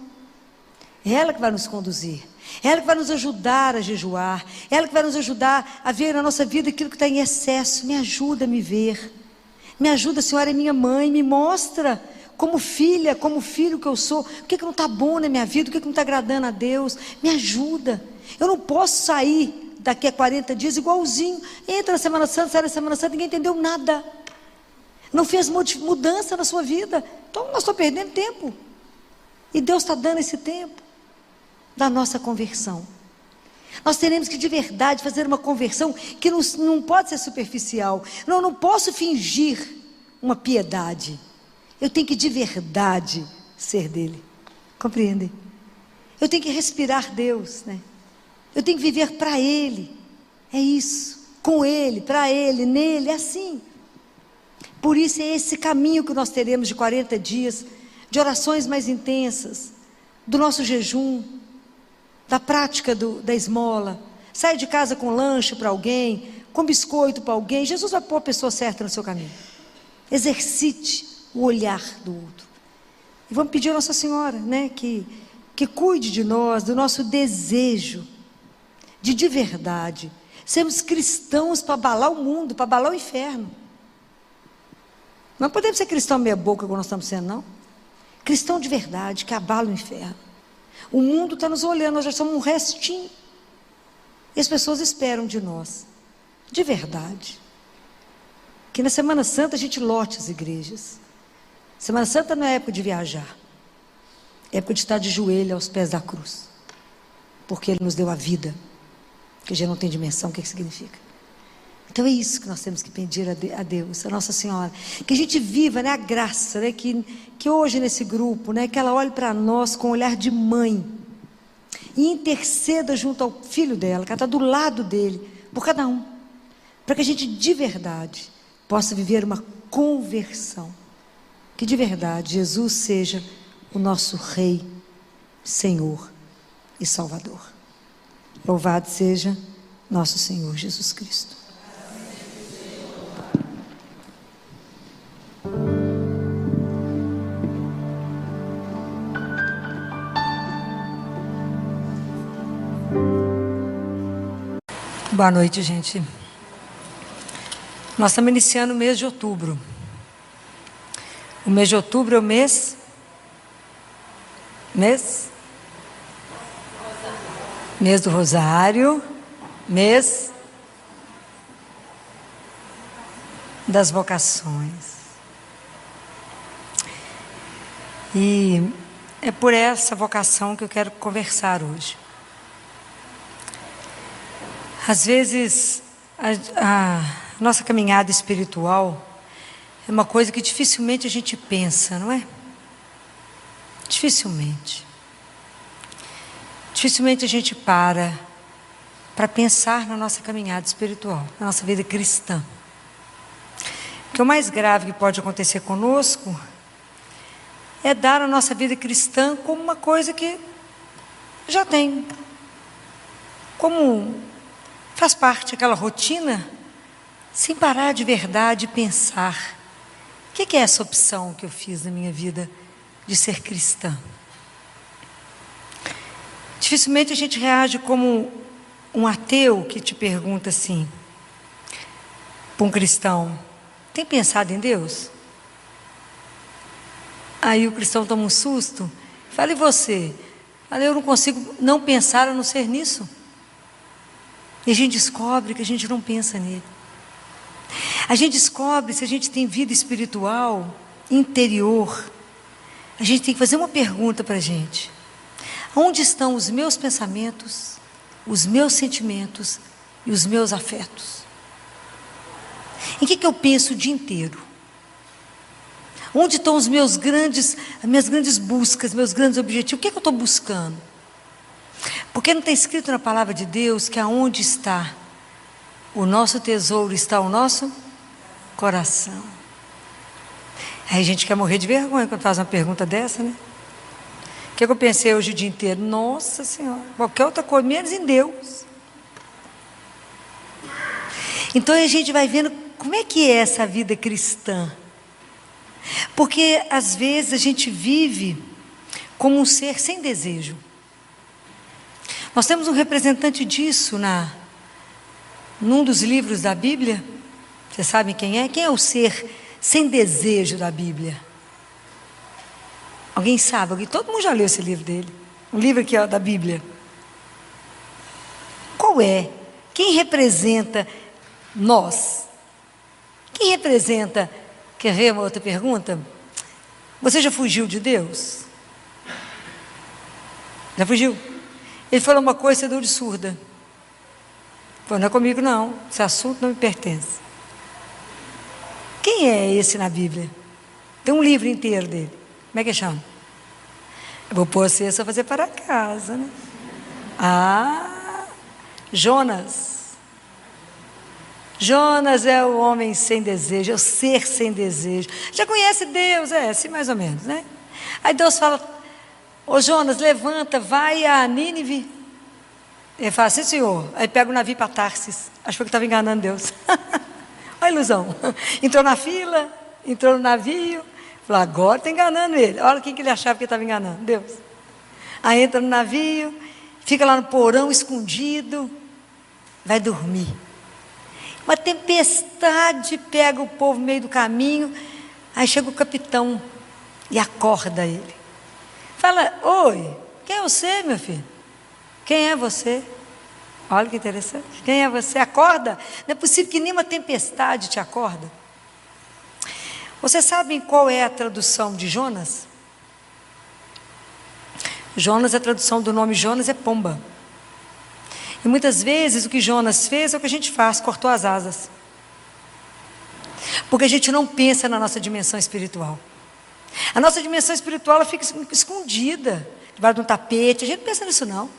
É ela que vai nos conduzir. É ela que vai nos ajudar a jejuar. É ela que vai nos ajudar a ver na nossa vida aquilo que está em excesso. Me ajuda a me ver. Me ajuda, a Senhora é minha mãe. Me mostra como filha, como filho que eu sou. O que não está bom na minha vida? O que não está agradando a Deus? Me ajuda. Eu não posso sair daqui a 40 dias igualzinho. Entra na Semana Santa, sai na Semana Santa, ninguém entendeu nada. Não fez mudança na sua vida. Então nós estamos perdendo tempo. E Deus está dando esse tempo da nossa conversão. Nós teremos que de verdade fazer uma conversão que não pode ser superficial. Não posso fingir uma piedade. Eu tenho que de verdade ser dele. Compreendem? Eu tenho que respirar Deus, né? Eu tenho que viver para Ele. É isso. Com Ele, para Ele, nele, é assim. Por isso é esse caminho que nós teremos de 40 dias, de orações mais intensas, do nosso jejum, da prática da esmola. Sai de casa com lanche para alguém, com biscoito para alguém. Jesus vai pôr a pessoa certa no seu caminho. Exercite o olhar do outro. E vamos pedir a Nossa Senhora, né, que cuide de nós, do nosso desejo de verdade sermos cristãos para abalar o mundo, para abalar o inferno. Não podemos ser cristão meia boca como nós estamos sendo, não. Cristão de verdade, que abala o inferno. O mundo está nos olhando, nós já somos um restinho. E as pessoas esperam de nós, de verdade, que na Semana Santa a gente lote as igrejas. Semana Santa não é época de viajar, é época de estar de joelho aos pés da cruz, porque Ele nos deu a vida, que já não tem dimensão, o que significa. Então é isso que nós temos que pedir a Deus, a Nossa Senhora, que a gente viva, né, a graça, né, que hoje nesse grupo, né, que ela olhe para nós com um olhar de mãe, e interceda junto ao filho dela, que ela está do lado dele, por cada um, para que a gente de verdade possa viver uma conversão, que de verdade Jesus seja o nosso Rei, Senhor e Salvador. Louvado seja nosso Senhor Jesus Cristo. Boa noite, gente. Nós estamos iniciando o mês de outubro. O mês de outubro é o mês do Rosário, mês das vocações. E é por essa vocação que eu quero conversar hoje. Às vezes, a nossa caminhada espiritual é uma coisa que dificilmente a gente pensa, não é? Dificilmente. Dificilmente a gente para pensar na nossa caminhada espiritual, na nossa vida cristã. Porque o mais grave que pode acontecer conosco é dar a nossa vida cristã como uma coisa que já tem, como faz parte daquela rotina, sem parar de verdade pensar: o que é essa opção que eu fiz na minha vida de ser cristã? Dificilmente a gente reage como um ateu que te pergunta assim, para um cristão: tem pensado em Deus? Aí o cristão toma um susto, fala: e você? Fala: eu não consigo não pensar a não ser nisso. E a gente descobre que a gente não pensa nele. A gente descobre se a gente tem vida espiritual, interior. A gente tem que fazer uma pergunta para a gente: onde estão os meus pensamentos, os meus sentimentos e os meus afetos? Em que eu penso o dia inteiro? Onde estão as minhas grandes buscas, meus grandes objetivos? O que eu estou buscando? Porque não está escrito na palavra de Deus que aonde está o nosso tesouro está o nosso coração. Aí a gente quer morrer de vergonha quando faz uma pergunta dessa, né? O que eu pensei hoje o dia inteiro? Nossa Senhora, qualquer outra coisa, menos em Deus. Então a gente vai vendo como é que é essa vida cristã. Porque às vezes a gente vive como um ser sem desejo. Nós temos um representante disso num dos livros da Bíblia. Vocês sabem quem é? Quem é o ser sem desejo da Bíblia? Alguém sabe? Todo mundo já leu esse livro dele. Um livro aqui, ó, da Bíblia. Qual é? Quem representa nós? Quem representa? Quer ver uma outra pergunta? Você já fugiu de Deus? Já fugiu? Ele falou uma coisa, você deu de surda. Falou: não é comigo não, esse assunto não me pertence. Quem é esse na Bíblia? Tem um livro inteiro dele. Como é que chama? Eu vou pôr você só fazer para casa, né? Jonas. Jonas é o homem sem desejo, é o ser sem desejo. Já conhece Deus? Assim mais ou menos, né? Aí Deus fala: ô Jonas, levanta, vai a Nínive. Ele fala: sim, senhor. Aí pega o navio para Tarsis. Achou que estava enganando Deus. Olha a ilusão. Entrou na fila, entrou no navio. Falou: agora está enganando ele. Olha quem que ele achava que estava enganando, Deus. Aí entra no navio, fica lá no porão escondido, vai dormir. Uma tempestade pega o povo no meio do caminho. Aí chega o capitão e acorda ele. Fala: oi, quem é você, meu filho? Quem é você? Olha que interessante. Quem é você? Acorda. Não é possível que nenhuma tempestade te acorda. Vocês sabem qual é a tradução de Jonas? Jonas, a tradução do nome Jonas é pomba. E muitas vezes o que Jonas fez é o que a gente faz: cortou as asas. Porque a gente não pensa na nossa dimensão espiritual. A nossa dimensão espiritual, ela fica escondida debaixo de um tapete. A gente não pensa nisso não.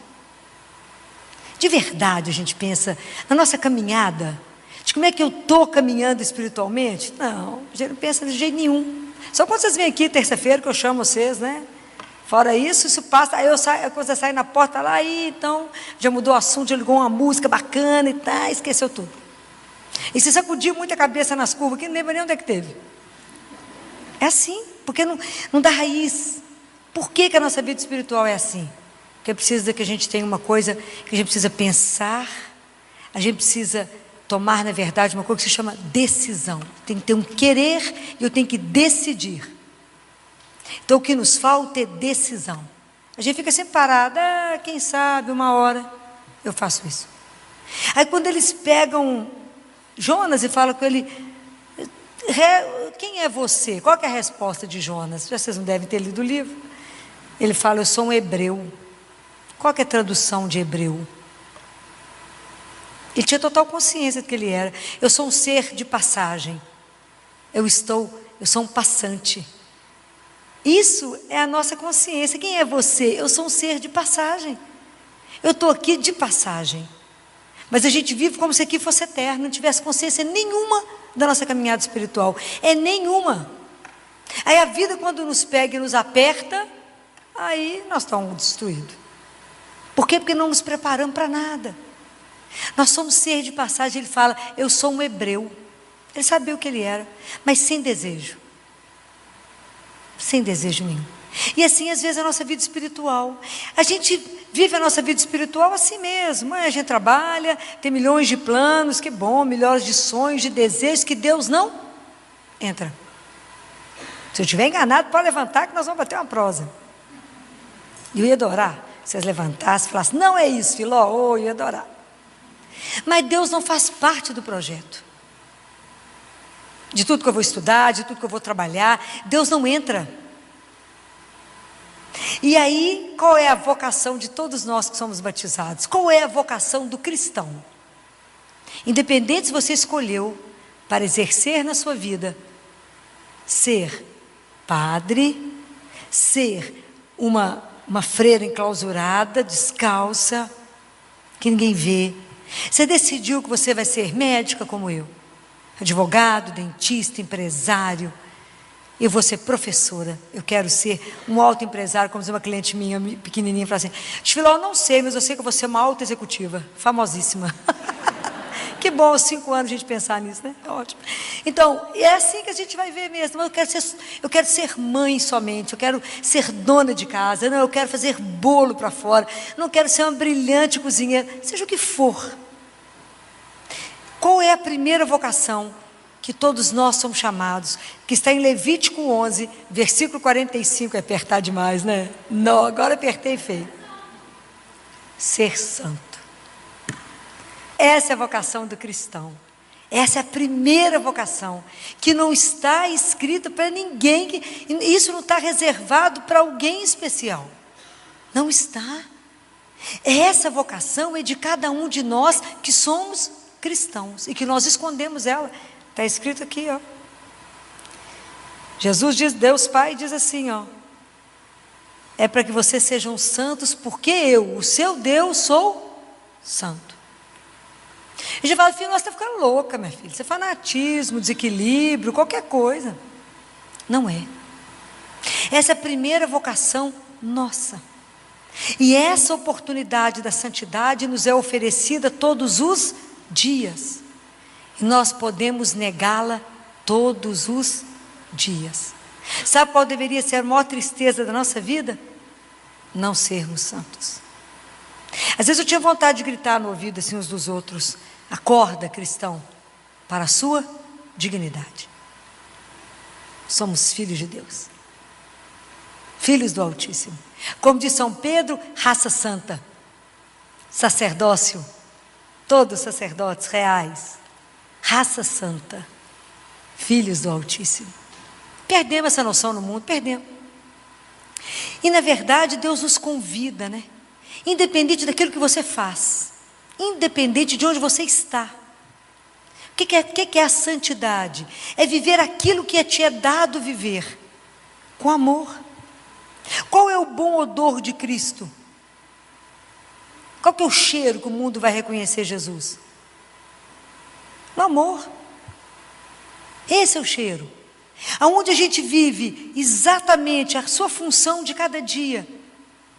De verdade a gente pensa na nossa caminhada, de como é que eu estou caminhando espiritualmente? Não, a gente não pensa de jeito nenhum. Só quando vocês vêm aqui terça-feira que eu chamo vocês, né? Fora isso passa. Aí quando você sai na porta lá, aí então já mudou o assunto, já ligou uma música bacana e tá, esqueceu tudo. E se sacudiu muito a cabeça nas curvas, que não lembra nem onde é que teve. É assim, porque não dá raiz. Por que a nossa vida espiritual é assim? Porque precisa que a gente tenha uma coisa que a gente precisa pensar, a gente precisa tomar, na verdade, uma coisa que se chama decisão. Tem que ter um querer e eu tenho que decidir. Então o que nos falta é decisão. A gente fica sempre parada, quem sabe, uma hora eu faço isso. Aí quando eles pegam Jonas e falam com ele, quem é você? Qual que é a resposta de Jonas? Já vocês não devem ter lido o livro. Ele fala, eu sou um hebreu. Qual que é a tradução de hebreu? Ele tinha total consciência de que ele era. Eu sou um ser de passagem. Eu sou um passante. Isso é a nossa consciência. Quem é você? Eu sou um ser de passagem. Eu estou aqui de passagem. Mas a gente vive como se aqui fosse eterno, não tivesse consciência nenhuma da nossa caminhada espiritual. É nenhuma. Aí a vida, quando nos pega e nos aperta, aí nós estamos destruídos. Por quê? Porque não nos preparamos para nada. Nós somos ser de passagem. Ele fala, eu sou um hebreu. Ele sabia o que ele era, mas sem desejo. Sem desejo nenhum. E assim, às vezes, a nossa vida espiritual. A gente vive a nossa vida espiritual assim mesmo. A gente trabalha, tem milhões de planos, que bom, milhões de sonhos, de desejos, que Deus não entra. Se eu estiver enganado, pode levantar que nós vamos bater uma prosa. Eu ia adorar. Se vocês levantassem e falassem, não é isso, Filó, eu ia adorar. Mas Deus não faz parte do projeto. De tudo que eu vou estudar, de tudo que eu vou trabalhar, Deus não entra. E aí, qual é a vocação de todos nós que somos batizados? Qual é a vocação do cristão? Independente se você escolheu para exercer na sua vida, ser padre, ser uma freira enclausurada, descalça, que ninguém vê. Você decidiu que você vai ser médica como eu, advogado, dentista, empresário. Eu vou ser professora, eu quero ser um alto empresário, como diz uma cliente minha, pequenininha, fala assim, Filó, eu não sei, mas eu sei que eu vou ser uma alta executiva, famosíssima. Que bom, aos 5 anos a gente pensar nisso, né? É ótimo. Então, é assim que a gente vai ver mesmo. Eu quero ser mãe somente, eu quero ser dona de casa, não, eu quero fazer bolo para fora, não quero ser uma brilhante cozinheira, seja o que for. Qual é a primeira vocação que todos nós somos chamados? Que está em Levítico 11, versículo 45, é apertar demais, né? Não, agora apertei feio. Ser santo. Essa é a vocação do cristão. Essa é a primeira vocação, que não está escrita para ninguém, isso não está reservado para alguém especial. Não está. Essa vocação é de cada um de nós que somos cristãos e que nós escondemos ela. Está escrito aqui, ó. Jesus diz, Deus Pai diz assim, ó, é para que vocês sejam santos, porque eu, o seu Deus, sou santo. E já fala, filho, você está ficando louca, minha filha. Isso é fanatismo, desequilíbrio, qualquer coisa. Não é. Essa é a primeira vocação nossa. E essa oportunidade da santidade nos é oferecida todos os dias. E nós podemos negá-la todos os dias. Sabe qual deveria ser a maior tristeza da nossa vida? Não sermos santos. Às vezes eu tinha vontade de gritar no ouvido assim uns dos outros, acorda, cristão, para a sua dignidade. Somos filhos de Deus, filhos do Altíssimo. Como diz São Pedro, raça santa, sacerdócio, todos sacerdotes reais, raça santa, filhos do Altíssimo. Perdemos essa noção no mundo, perdemos. E na verdade Deus nos convida, né? Independente daquilo que você faz, independente de onde você está. O que é a santidade? É viver aquilo que te é dado viver, com amor. Qual é o bom odor de Cristo? Qual que é o cheiro que o mundo vai reconhecer Jesus? No amor. Esse é o cheiro. Aonde a gente vive exatamente a sua função de cada dia,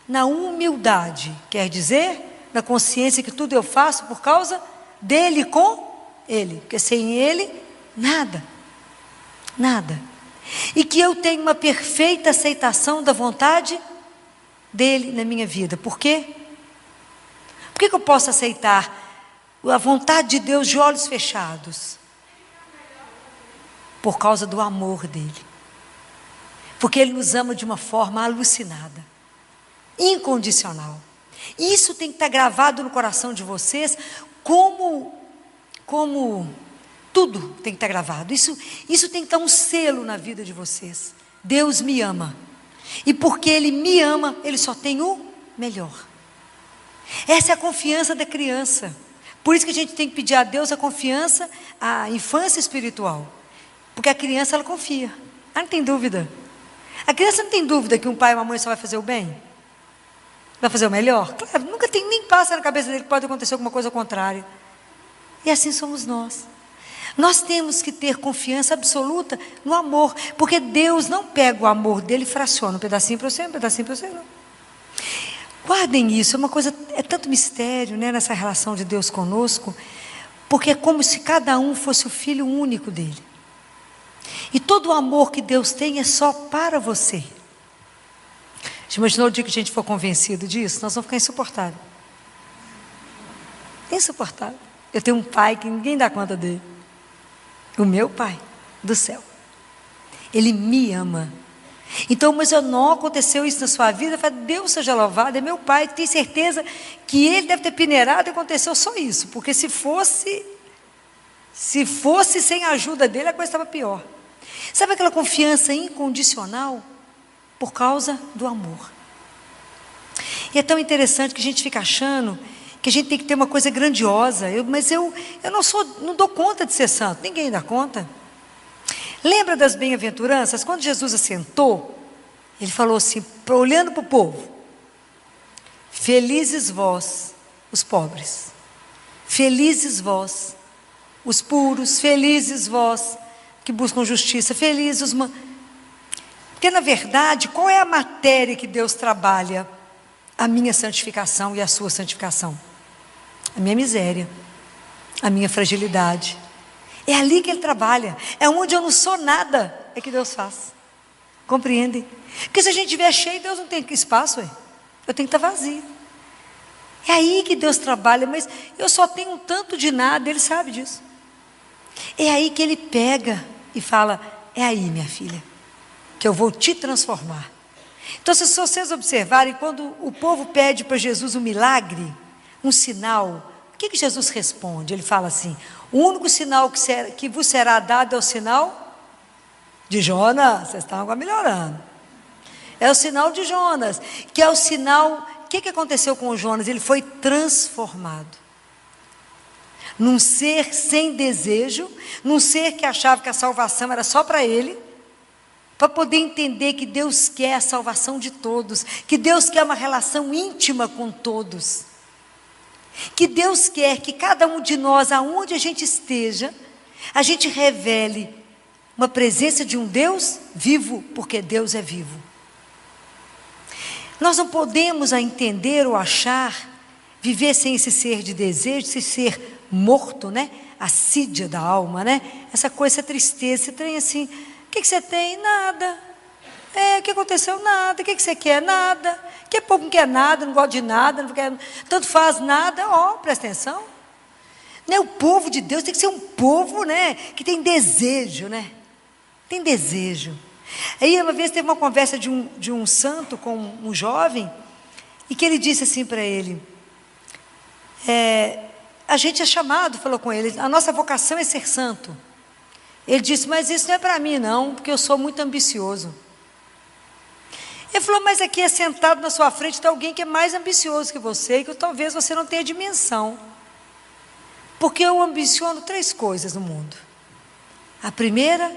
na humildade, quer dizer, na consciência que tudo eu faço por causa dele, com ele, porque sem ele, nada, nada. E que eu tenho uma perfeita aceitação da vontade dele na minha vida. Por quê? Por que eu posso aceitar a vontade de Deus de olhos fechados? Por causa do amor dele. Porque Ele nos ama de uma forma alucinada, incondicional. Isso tem que estar gravado no coração de vocês, como tudo tem que estar gravado. Isso tem que estar um selo na vida de vocês. Deus me ama. E porque Ele me ama, Ele só tem o melhor. Essa é a confiança da criança. Por isso que a gente tem que pedir a Deus a confiança, a infância espiritual. Porque a criança, ela confia. Ela não tem dúvida. A criança não tem dúvida que um pai e uma mãe só vai fazer o bem? Vai fazer o melhor? Claro, nunca tem, nem passa na cabeça dele que pode acontecer alguma coisa ao contrário. E assim somos nós. Nós temos que ter confiança absoluta no amor, porque Deus não pega o amor dele e fraciona um pedacinho para você, um pedacinho para você, não. Guardem isso, é uma coisa, é tanto mistério, né, nessa relação de Deus conosco, porque é como se cada um fosse o filho único dele. E todo o amor que Deus tem é só para você. Já imaginou o dia que a gente for convencido disso? Nós vamos ficar insuportável. Insuportável. Eu tenho um pai que ninguém dá conta dele. O meu pai do céu. Ele me ama. Então, mas não aconteceu isso na sua vida? Eu falo, Deus seja louvado, é meu pai. Tenho certeza que ele deve ter peneirado e aconteceu só isso. Porque se fosse sem a ajuda dele, a coisa estava pior. Sabe aquela confiança incondicional? Por causa do amor. E é tão interessante que a gente fica achando que a gente tem que ter uma coisa grandiosa. Mas eu não dou conta de ser santo. Ninguém dá conta. Lembra das bem-aventuranças? Quando Jesus assentou, ele falou assim, olhando para o povo: felizes vós, os pobres. Felizes vós, os puros. Felizes vós, que buscam justiça. Felizes os... Porque, na verdade, qual é a matéria que Deus trabalha? A minha santificação e a sua santificação. A minha miséria, a minha fragilidade. É ali que Ele trabalha. É onde eu não sou nada, é que Deus faz. Compreendem? Porque se a gente estiver cheio, Deus não tem espaço. Eu tenho que estar vazio. É aí que Deus trabalha, mas eu só tenho um tanto de nada, Ele sabe disso. É aí que Ele pega e fala, é aí, minha filha, que eu vou te transformar. Então, se vocês observarem, quando o povo pede para Jesus um milagre, um sinal, o que Jesus responde? Ele fala assim, o único sinal que vos será dado é o sinal de Jonas. Vocês estão agora melhorando. É o sinal de Jonas, que é o sinal... O que aconteceu com o Jonas? Ele foi transformado. Num ser sem desejo, num ser que achava que a salvação era só para ele, para poder entender que Deus quer a salvação de todos, que Deus quer uma relação íntima com todos, que Deus quer que cada um de nós, aonde a gente esteja, a gente revele uma presença de um Deus vivo, porque Deus é vivo. Nós não podemos entender ou achar, viver sem esse ser de desejo, esse ser morto, né? A sídia da alma, né? Essa coisa, essa tristeza, esse trem assim... O que você tem? Nada. O que aconteceu? Nada. O que você quer? Nada. Que povo não quer nada, não gosta de nada, não quer, tanto faz nada. Presta atenção. Né? O povo de Deus tem que ser um povo, né, que tem desejo, né? Tem desejo. Aí uma vez teve uma conversa de um santo com um jovem, e que ele disse assim para ele, a gente é chamado, falou com ele, a nossa vocação é ser santo. Ele disse, mas isso não é para mim não, porque eu sou muito ambicioso. Ele falou, mas aqui é sentado na sua frente está alguém que é mais ambicioso que você, e que talvez você não tenha dimensão. Porque eu ambiciono 3 coisas no mundo. A primeira,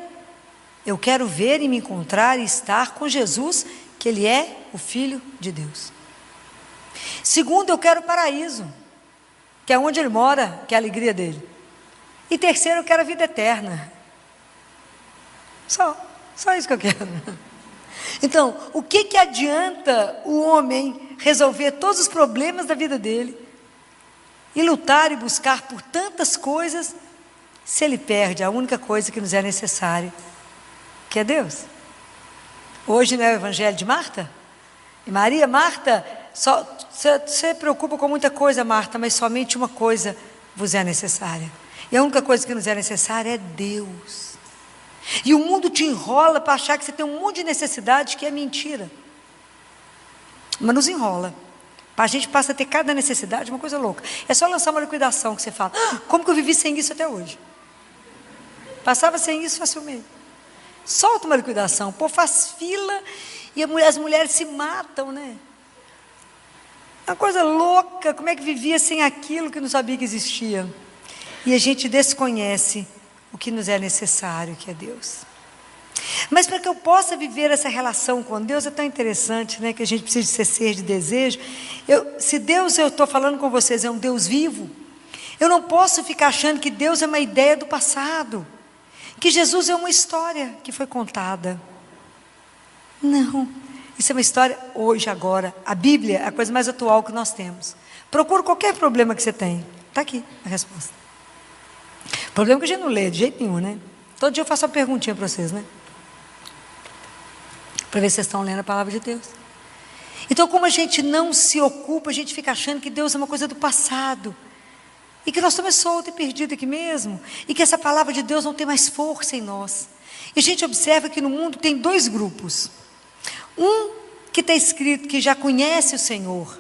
eu quero ver e me encontrar e estar com Jesus, que Ele é o Filho de Deus. Segundo, eu quero o paraíso, que é onde Ele mora, que é a alegria dele. E terceiro, eu quero a vida eterna. Só isso que eu quero. Então, o que adianta o homem resolver todos os problemas da vida dele e lutar e buscar por tantas coisas, se ele perde a única coisa que nos é necessária, que é Deus? Hoje não é o evangelho de Marta? E Maria, Marta, você preocupa com muita coisa, Marta, mas somente uma coisa vos é necessária. E a única coisa que nos é necessária é Deus. E o mundo te enrola para achar que você tem um monte de necessidade que é mentira. Mas nos enrola. A gente passa a ter cada necessidade, uma coisa louca. É só lançar uma liquidação que você fala, como que eu vivi sem isso até hoje? Passava sem isso facilmente. Solta uma liquidação, pô, faz fila e as mulheres se matam, né? Uma coisa louca, como é que vivia sem aquilo que não sabia que existia? E a gente desconhece o que nos é necessário, que é Deus. Mas para que eu possa viver essa relação com Deus, é tão interessante, né? Que a gente precisa ser de desejo. Se Deus, eu estou falando com vocês, é um Deus vivo, eu não posso ficar achando que Deus é uma ideia do passado, que Jesus é uma história que foi contada. Não, isso é uma história hoje, agora. A Bíblia é a coisa mais atual que nós temos. Procura qualquer problema que você tem, está aqui a resposta. Problema que a gente não lê de jeito nenhum, né? Todo dia eu faço uma perguntinha para vocês, né? Para ver se vocês estão lendo a palavra de Deus. Então, como a gente não se ocupa, a gente fica achando que Deus é uma coisa do passado, e que nós estamos soltos e perdidos aqui mesmo, e que essa palavra de Deus não tem mais força em nós. E a gente observa que no mundo tem dois grupos. Um que está escrito que já conhece o Senhor,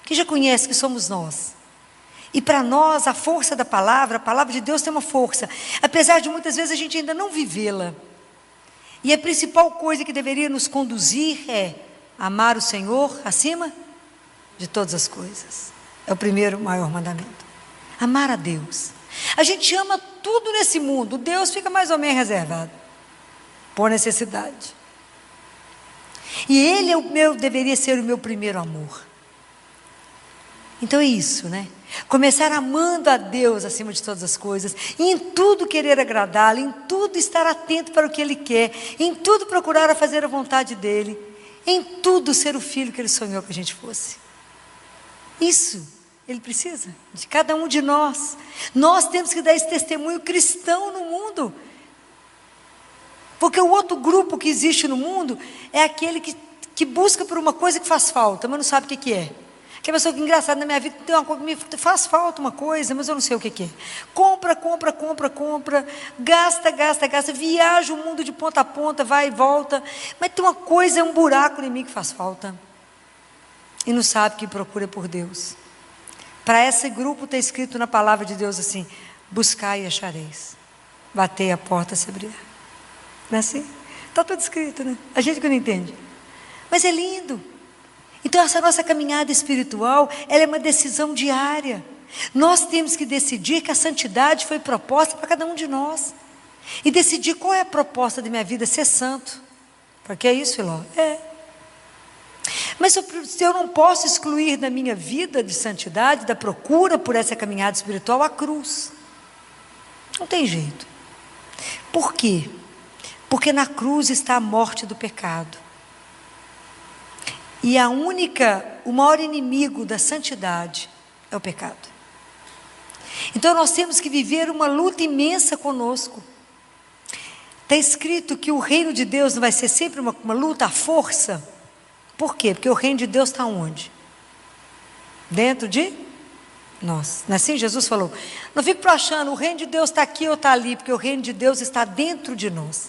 que já conhece que somos nós. E para nós a força da palavra, a palavra de Deus tem uma força, apesar de muitas vezes a gente ainda não vivê-la. E a principal coisa que deveria nos conduzir é amar o Senhor acima de todas as coisas. É o primeiro maior mandamento. Amar a Deus. A gente ama tudo nesse mundo, Deus fica mais ou menos reservado, por necessidade. E Ele deveria ser o meu primeiro amor. Então é isso, né? Começar amando a Deus acima de todas as coisas, e em tudo querer agradá-lo, em tudo estar atento para o que Ele quer, em tudo procurar fazer a vontade dEle, em tudo ser o filho que Ele sonhou que a gente fosse. Isso Ele precisa de cada um de nós. Nós temos que dar esse testemunho cristão no mundo, porque o outro grupo que existe no mundo é aquele que busca por uma coisa que faz falta, mas não sabe o que é. Que a pessoa que engraçado na minha vida tem uma coisa, me faz falta uma coisa, mas eu não sei o que é. Compra, gasta, viaja o mundo de ponta a ponta, vai e volta, mas tem uma coisa, é um buraco em mim que faz falta. E não sabe que procura por Deus. Para esse grupo está escrito na palavra de Deus assim: buscai e achareis, batei a porta se abrirá. Não é assim? Está tudo escrito, né? A gente que não entende. Mas é lindo. Então essa nossa caminhada espiritual, ela é uma decisão diária. Nós temos que decidir que a santidade foi proposta para cada um de nós. E decidir qual é a proposta da minha vida, ser santo. Porque é isso, Filó? É. Mas eu não posso excluir da minha vida de santidade, da procura por essa caminhada espiritual, a cruz. Não tem jeito. Por quê? Porque na cruz está a morte do pecado. E o maior inimigo da santidade é o pecado. Então nós temos que viver uma luta imensa conosco. Está escrito que o reino de Deus não vai ser sempre uma luta à força. Por quê? Porque o reino de Deus está onde? Dentro de nós. Não é assim? Jesus falou: não fico achando, o reino de Deus está aqui ou está ali, porque o reino de Deus está dentro de nós.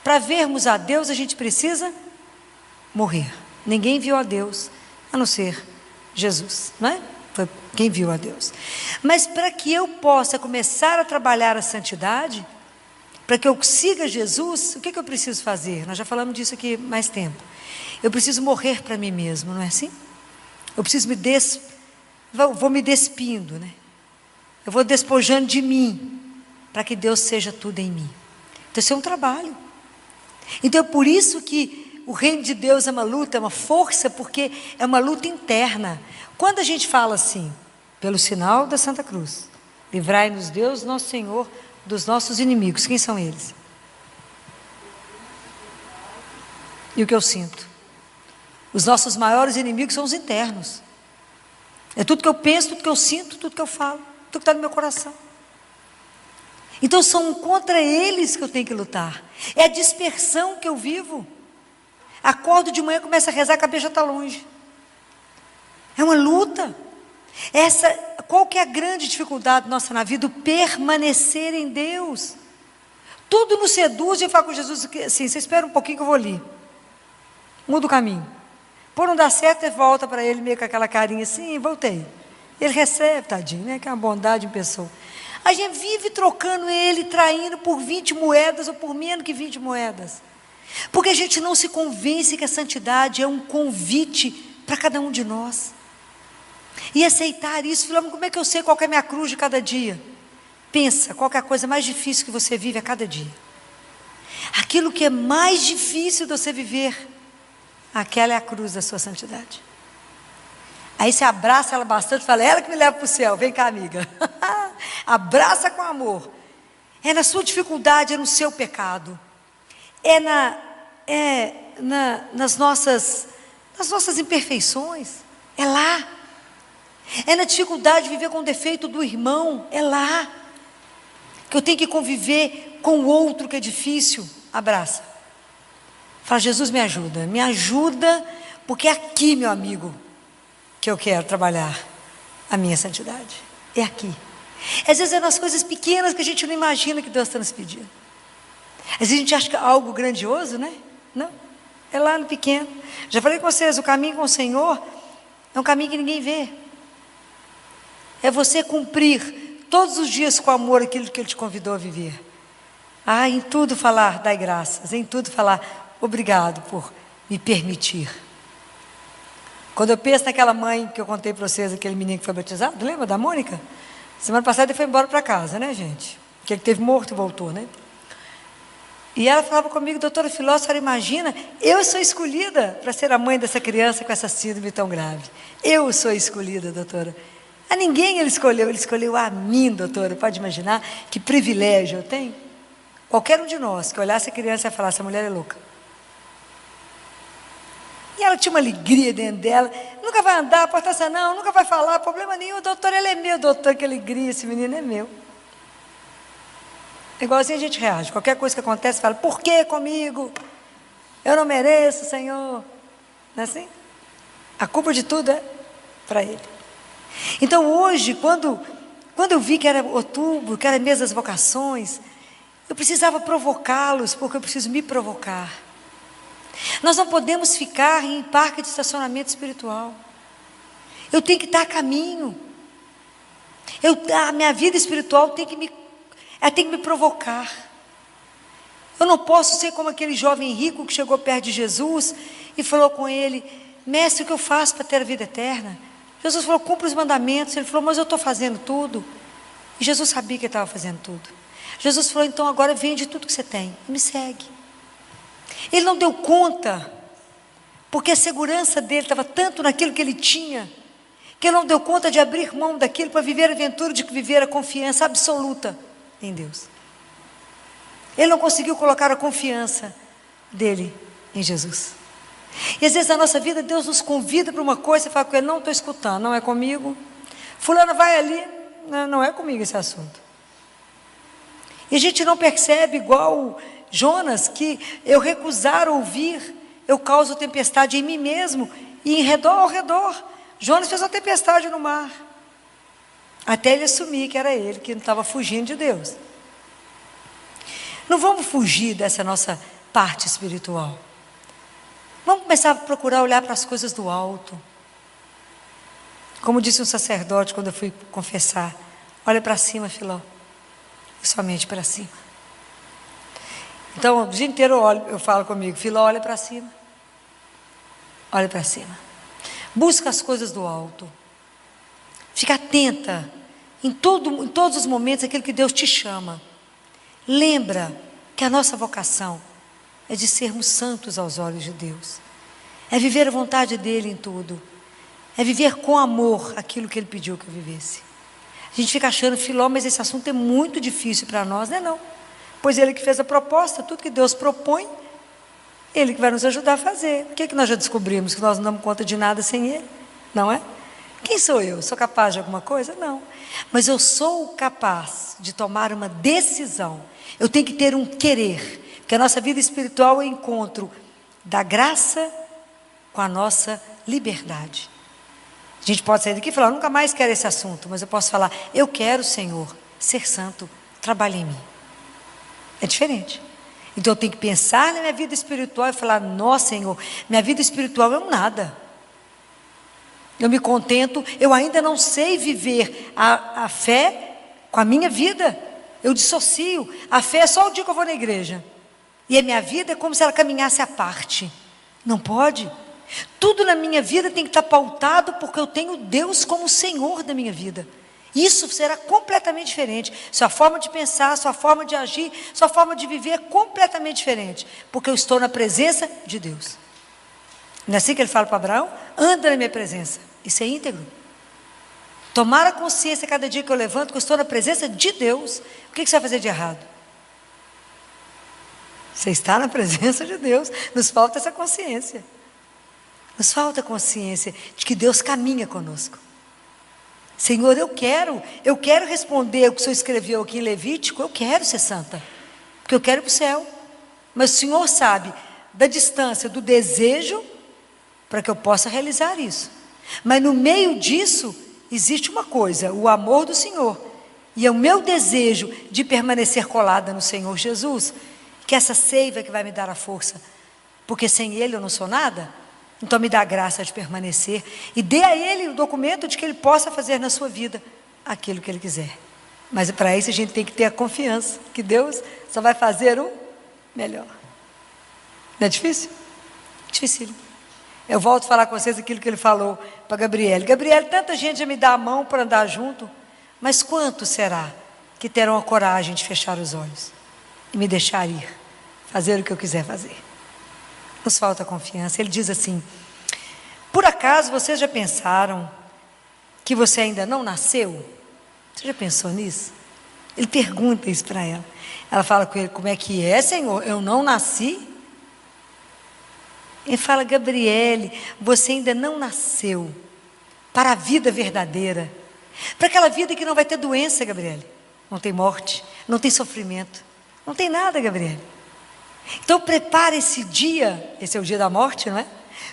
Para vermos a Deus, a gente precisa morrer. Ninguém viu a Deus, a não ser Jesus, não é? Foi quem viu a Deus. Mas para que eu possa começar a trabalhar a santidade, para que eu siga Jesus, o que eu preciso fazer? Nós já falamos disso aqui mais tempo. Eu preciso morrer para mim mesmo, não é assim? Eu preciso vou me despindo, né? Eu vou despojando de mim, para que Deus seja tudo em mim. Então isso é um trabalho. Então é por isso que o reino de Deus é uma luta, é uma força, porque é uma luta interna. Quando a gente fala assim, pelo sinal da Santa Cruz, livrai-nos Deus, nosso Senhor, dos nossos inimigos. Quem são eles? E o que eu sinto? Os nossos maiores inimigos são os internos. É tudo que eu penso, tudo que eu sinto, tudo que eu falo, tudo que está no meu coração. Então são contra eles que eu tenho que lutar. É a dispersão que eu vivo. Acordo de manhã e começo a rezar, a cabeça está longe. É uma luta. Qual que é a grande dificuldade nossa na vida? O permanecer em Deus. Tudo nos seduz, e eu falo com Jesus assim, você espera um pouquinho que eu vou ali. Muda o caminho. Por não dar certo, ele volta para ele meio com aquela carinha assim, voltei. Ele recebe, tadinho, né? Que é uma bondade em pessoa. A gente vive trocando ele, traindo por 20 moedas ou por menos que 20 moedas. Porque a gente não se convence que a santidade é um convite para cada um de nós. E aceitar isso, falando, como é que eu sei qual que é a minha cruz de cada dia? Pensa, qual que é a coisa mais difícil que você vive a cada dia? Aquilo que é mais difícil de você viver, aquela é a cruz da sua santidade. Aí você abraça ela bastante e fala, ela que me leva para o céu, vem cá, amiga. Abraça com amor. É na sua dificuldade, é no seu pecado. Nas nossas imperfeições. É lá. É na dificuldade de viver com o defeito do irmão. É lá. Que eu tenho que conviver com o outro que é difícil. Abraça. Fala, Jesus, me ajuda, porque é aqui, meu amigo, que eu quero trabalhar a minha santidade. É aqui. Às vezes é nas coisas pequenas que a gente não imagina que Deus está nos pedindo. Às vezes a gente acha que é algo grandioso, né? Não, é lá no pequeno. Já falei com vocês, o caminho com o Senhor é um caminho que ninguém vê. É você cumprir todos os dias com amor aquilo que Ele te convidou a viver. Em tudo falar, dai graças. Em tudo falar, obrigado por me permitir. Quando eu penso naquela mãe que eu contei para vocês, aquele menino que foi batizado, lembra da Mônica? Semana passada ele foi embora para casa, né, gente? Porque ele teve morto e voltou, né? E ela falava comigo, doutora Filó, a senhora imagina, eu sou escolhida para ser a mãe dessa criança com essa síndrome tão grave. Eu sou escolhida, doutora. A ninguém ele escolheu a mim, doutora. Pode imaginar que privilégio eu tenho? Qualquer um de nós que olhasse a criança e falasse, essa mulher é louca. E ela tinha uma alegria dentro dela, nunca vai andar, porta não, nunca vai falar, problema nenhum, doutor, ele é meu, doutor, que alegria, esse menino é meu. Igualzinho a gente reage, qualquer coisa que acontece, fala, por que comigo? Eu não mereço, Senhor. Não é assim? A culpa de tudo é para Ele. Então hoje, quando eu vi que era outubro, que era mês das vocações, eu precisava provocá-los, porque eu preciso me provocar. Nós não podemos ficar em parque de estacionamento espiritual. Eu tenho que estar a caminho. A minha vida espiritual tem que me provocar. Eu não posso ser como aquele jovem rico que chegou perto de Jesus e falou com ele, mestre, o que eu faço para ter a vida eterna? Jesus falou, cumpre os mandamentos. Ele falou, mas eu estou fazendo tudo. E Jesus sabia que ele estava fazendo tudo. Jesus falou, então agora vende tudo que você tem e me segue. Ele não deu conta, porque a segurança dele estava tanto naquilo que ele tinha, que ele não deu conta de abrir mão daquilo para viver a aventura de viver a confiança absoluta em Deus. Ele não conseguiu colocar a confiança dele em Jesus. E às vezes na nossa vida Deus nos convida para uma coisa e fala com ele, não estou escutando, não é comigo. Fulano vai ali, não é comigo esse assunto. E a gente não percebe igual Jonas, que eu recusar ouvir, eu causo tempestade em mim mesmo e ao redor. Jonas fez uma tempestade no mar, até ele assumir que era ele, que não estava fugindo de Deus. Não vamos fugir dessa nossa parte espiritual. Vamos começar a procurar olhar para as coisas do alto. Como disse um sacerdote quando eu fui confessar, olha para cima, Filó, e somente para cima. Então, o dia inteiro eu falo comigo, Filó, olha para cima. Olha para cima. Busca as coisas do alto. Fica atenta em todos os momentos aquilo que Deus te chama. Lembra que a nossa vocação é de sermos santos aos olhos de Deus. É viver a vontade dEle em tudo. É viver com amor aquilo que Ele pediu que eu vivesse. A gente fica achando, Filó, mas esse assunto é muito difícil para nós, não é não? Pois Ele que fez a proposta, tudo que Deus propõe, Ele que vai nos ajudar a fazer. O que é que nós já descobrimos? Que nós não damos conta de nada sem Ele, não é? Quem sou eu? Sou capaz de alguma coisa? Não. Mas eu sou capaz de tomar uma decisão. Eu tenho que ter um querer, porque a nossa vida espiritual é o encontro da graça com a nossa liberdade. A gente pode sair daqui e falar, eu nunca mais quero esse assunto, mas eu posso falar, eu quero, Senhor, ser santo, trabalhe em mim. É diferente. Então eu tenho que pensar na minha vida espiritual e falar: nossa, Senhor, minha vida espiritual é um nada. Eu me contento, eu ainda não sei viver a fé com a minha vida. Eu dissocio. A fé é só o dia que eu vou na igreja. E a minha vida é como se ela caminhasse à parte. Não pode. Tudo na minha vida tem que estar pautado porque eu tenho Deus como Senhor da minha vida. Isso será completamente diferente. Sua forma de pensar, sua forma de agir, sua forma de viver é completamente diferente. Porque eu estou na presença de Deus. Não é assim que ele fala para Abraão? Anda na minha presença. Isso é íntegro. Tomar a consciência cada dia que eu levanto que eu estou na presença de Deus. O que você vai fazer de errado? Você está na presença de Deus. Nos falta essa consciência. Nos falta a consciência de que Deus caminha conosco. Senhor, eu quero responder o que o Senhor escreveu aqui em Levítico. Eu quero ser santa, porque eu quero ir para o céu. Mas o Senhor sabe da distância, do desejo, para que eu possa realizar isso. Mas no meio disso, existe uma coisa: o amor do Senhor. E é o meu desejo de permanecer colada no Senhor Jesus, que essa seiva que vai me dar a força, porque sem Ele eu não sou nada. Então me dá a graça de permanecer e dê a Ele o documento de que Ele possa fazer na sua vida aquilo que Ele quiser. Mas para isso a gente tem que ter a confiança que Deus só vai fazer o melhor. Não é difícil? Difícil. Eu volto a falar com vocês aquilo que ele falou para Gabriele. Gabriele, tanta gente já me dá a mão para andar junto, mas quantos será que terão a coragem de fechar os olhos e me deixar ir, fazer o que eu quiser fazer? Nos falta confiança. Ele diz assim: por acaso vocês já pensaram que você ainda não nasceu? Você já pensou nisso? Ele pergunta isso para ela. Ela fala com ele: como é que é, Senhor? Eu não nasci? Ele fala: Gabriele, você ainda não nasceu para a vida verdadeira, para aquela vida que não vai ter doença, Gabriele. Não tem morte, não tem sofrimento, não tem nada, Gabriele. Então prepare esse dia, esse é o dia da morte, não é?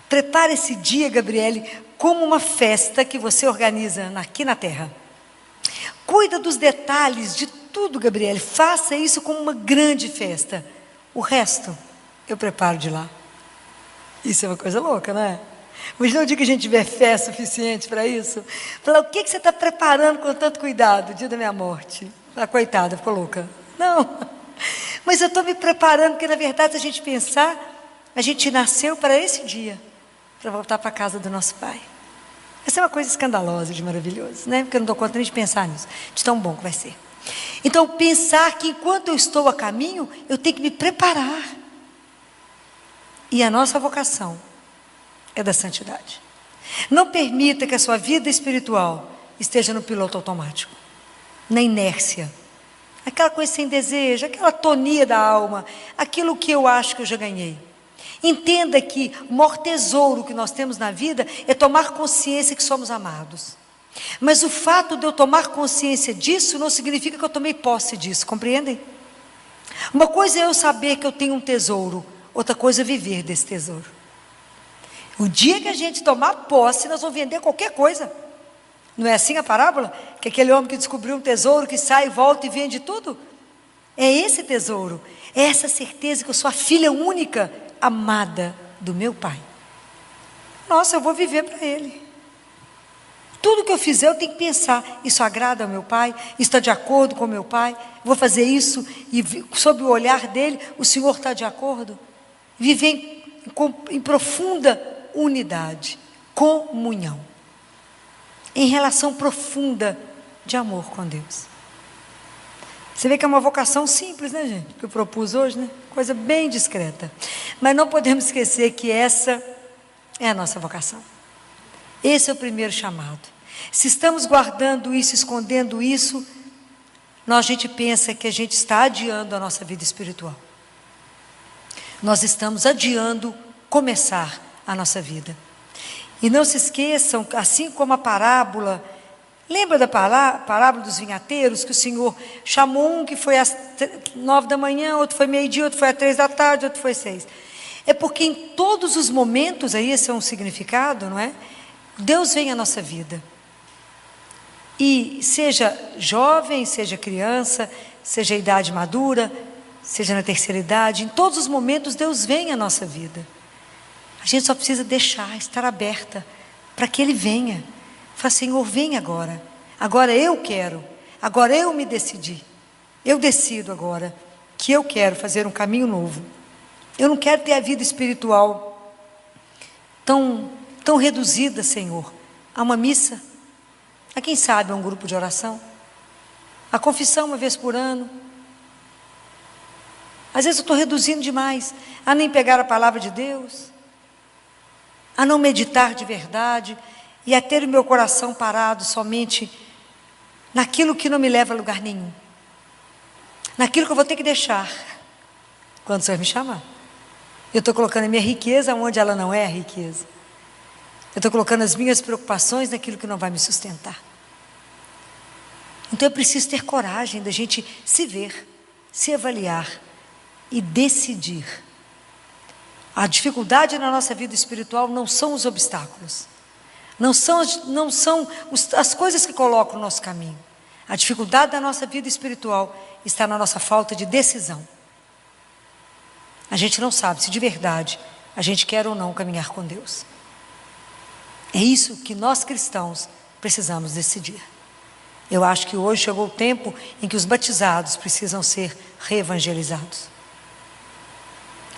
Prepare esse dia, Gabriele, como uma festa que você organiza aqui na terra. Cuida dos detalhes de tudo, Gabriele. Faça isso como uma grande festa. O resto eu preparo de lá. Isso é uma coisa louca, não é? Mas não diga que a gente tiver fé suficiente para isso. Falar: o que você está preparando com tanto cuidado? O dia da minha morte. Ah, coitada, ficou louca. Não. Mas eu estou me preparando, porque na verdade, se a gente pensar, a gente nasceu para esse dia, para voltar para a casa do nosso Pai. Essa é uma coisa escandalosa, de maravilhoso, né? Porque eu não dou conta nem de pensar nisso, de tão bom que vai ser. Então, pensar que enquanto eu estou a caminho, eu tenho que me preparar. E a nossa vocação é da santidade. Não permita que a sua vida espiritual esteja no piloto automático, na inércia. Aquela coisa sem desejo, aquela atonia da alma, aquilo que eu acho que eu já ganhei. Entenda que o maior tesouro que nós temos na vida é tomar consciência que somos amados. Mas o fato de eu tomar consciência disso não significa que eu tomei posse disso, compreendem? Uma coisa é eu saber que eu tenho um tesouro, outra coisa é viver desse tesouro. O dia que a gente tomar posse, nós vamos vender qualquer coisa. Não é assim a parábola? Que aquele homem que descobriu um tesouro, que sai, volta e vende tudo? É esse tesouro, é essa certeza que eu sou a filha única, amada do meu Pai. Nossa, eu vou viver para Ele. Tudo que eu fizer eu tenho que pensar: isso agrada ao meu Pai? Isso está de acordo com o meu Pai? Vou fazer isso e sob o olhar dele, o Senhor está de acordo? Viver em profunda unidade, comunhão, em relação profunda de amor com Deus. Você vê que é uma vocação simples, né, gente? Que eu propus hoje, né? Coisa bem discreta. Mas não podemos esquecer que essa é a nossa vocação. Esse é o primeiro chamado. Se estamos guardando isso, escondendo isso, a gente pensa que a gente está adiando a nossa vida espiritual. Nós estamos adiando começar a nossa vida. E não se esqueçam, assim como a parábola, lembra da parábola dos vinhateiros, que o Senhor chamou um que foi às 9 da manhã, outro foi meio-dia, outro foi às 3 da tarde, outro foi 6. É porque em todos os momentos, aí esse é um significado, não é? Deus vem à nossa vida. E seja jovem, seja criança, seja idade madura, seja na terceira idade, em todos os momentos Deus vem à nossa vida. A gente só precisa deixar, estar aberta para que Ele venha. Fala, Senhor, vem agora. Agora eu quero. Agora eu me decidi. Eu decido agora que eu quero fazer um caminho novo. Eu não quero ter a vida espiritual tão reduzida, Senhor, a uma missa, a quem sabe a um grupo de oração, a confissão uma vez por ano. Às vezes eu estou reduzindo demais a nem pegar a palavra de Deus, a não meditar de verdade e a ter o meu coração parado somente naquilo que não me leva a lugar nenhum, naquilo que eu vou ter que deixar quando o Senhor me chamar. Eu estou colocando a minha riqueza onde ela não é a riqueza. Eu estou colocando as minhas preocupações naquilo que não vai me sustentar. Então eu preciso ter coragem da gente se ver, se avaliar e decidir. A dificuldade na nossa vida espiritual não são os obstáculos, não são as coisas que colocam no nosso caminho. A dificuldade da nossa vida espiritual está na nossa falta de decisão. A gente não sabe se de verdade a gente quer ou não caminhar com Deus. É isso que nós cristãos precisamos decidir. Eu acho que hoje chegou o tempo em que os batizados precisam ser reevangelizados.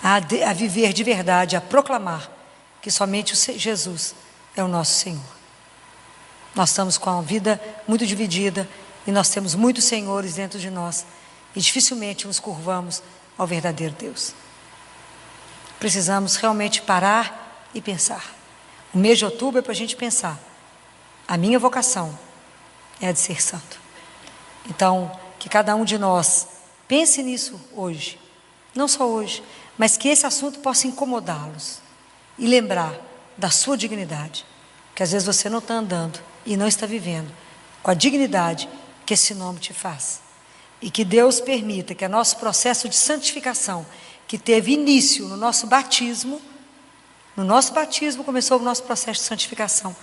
A viver de verdade, a proclamar que somente Jesus é o nosso Senhor. Nós estamos com a vida muito dividida e nós temos muitos senhores dentro de nós e dificilmente nos curvamos ao verdadeiro Deus. Precisamos realmente parar e pensar. O mês de outubro é para a gente pensar. A minha vocação é a de ser santo. Então, que cada um de nós pense nisso hoje. Não só hoje, mas que esse assunto possa incomodá-los e lembrar da sua dignidade. Que às vezes você não está andando e não está vivendo com a dignidade que esse nome te faz. E que Deus permita que o nosso processo de santificação, que teve início no nosso batismo começou o nosso processo de santificação,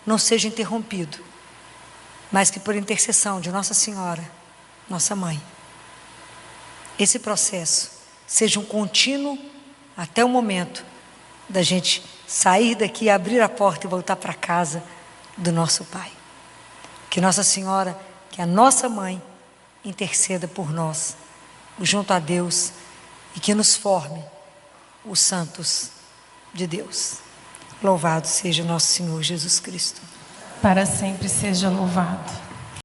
não seja interrompido, mas que por intercessão de Nossa Senhora, nossa mãe, esse processo seja um contínuo até o momento da gente sair daqui, abrir a porta e voltar para a casa do nosso Pai. Que Nossa Senhora, que a nossa mãe, interceda por nós, junto a Deus, e que nos forme os santos de Deus. Louvado seja nosso Senhor Jesus Cristo. Para sempre seja louvado.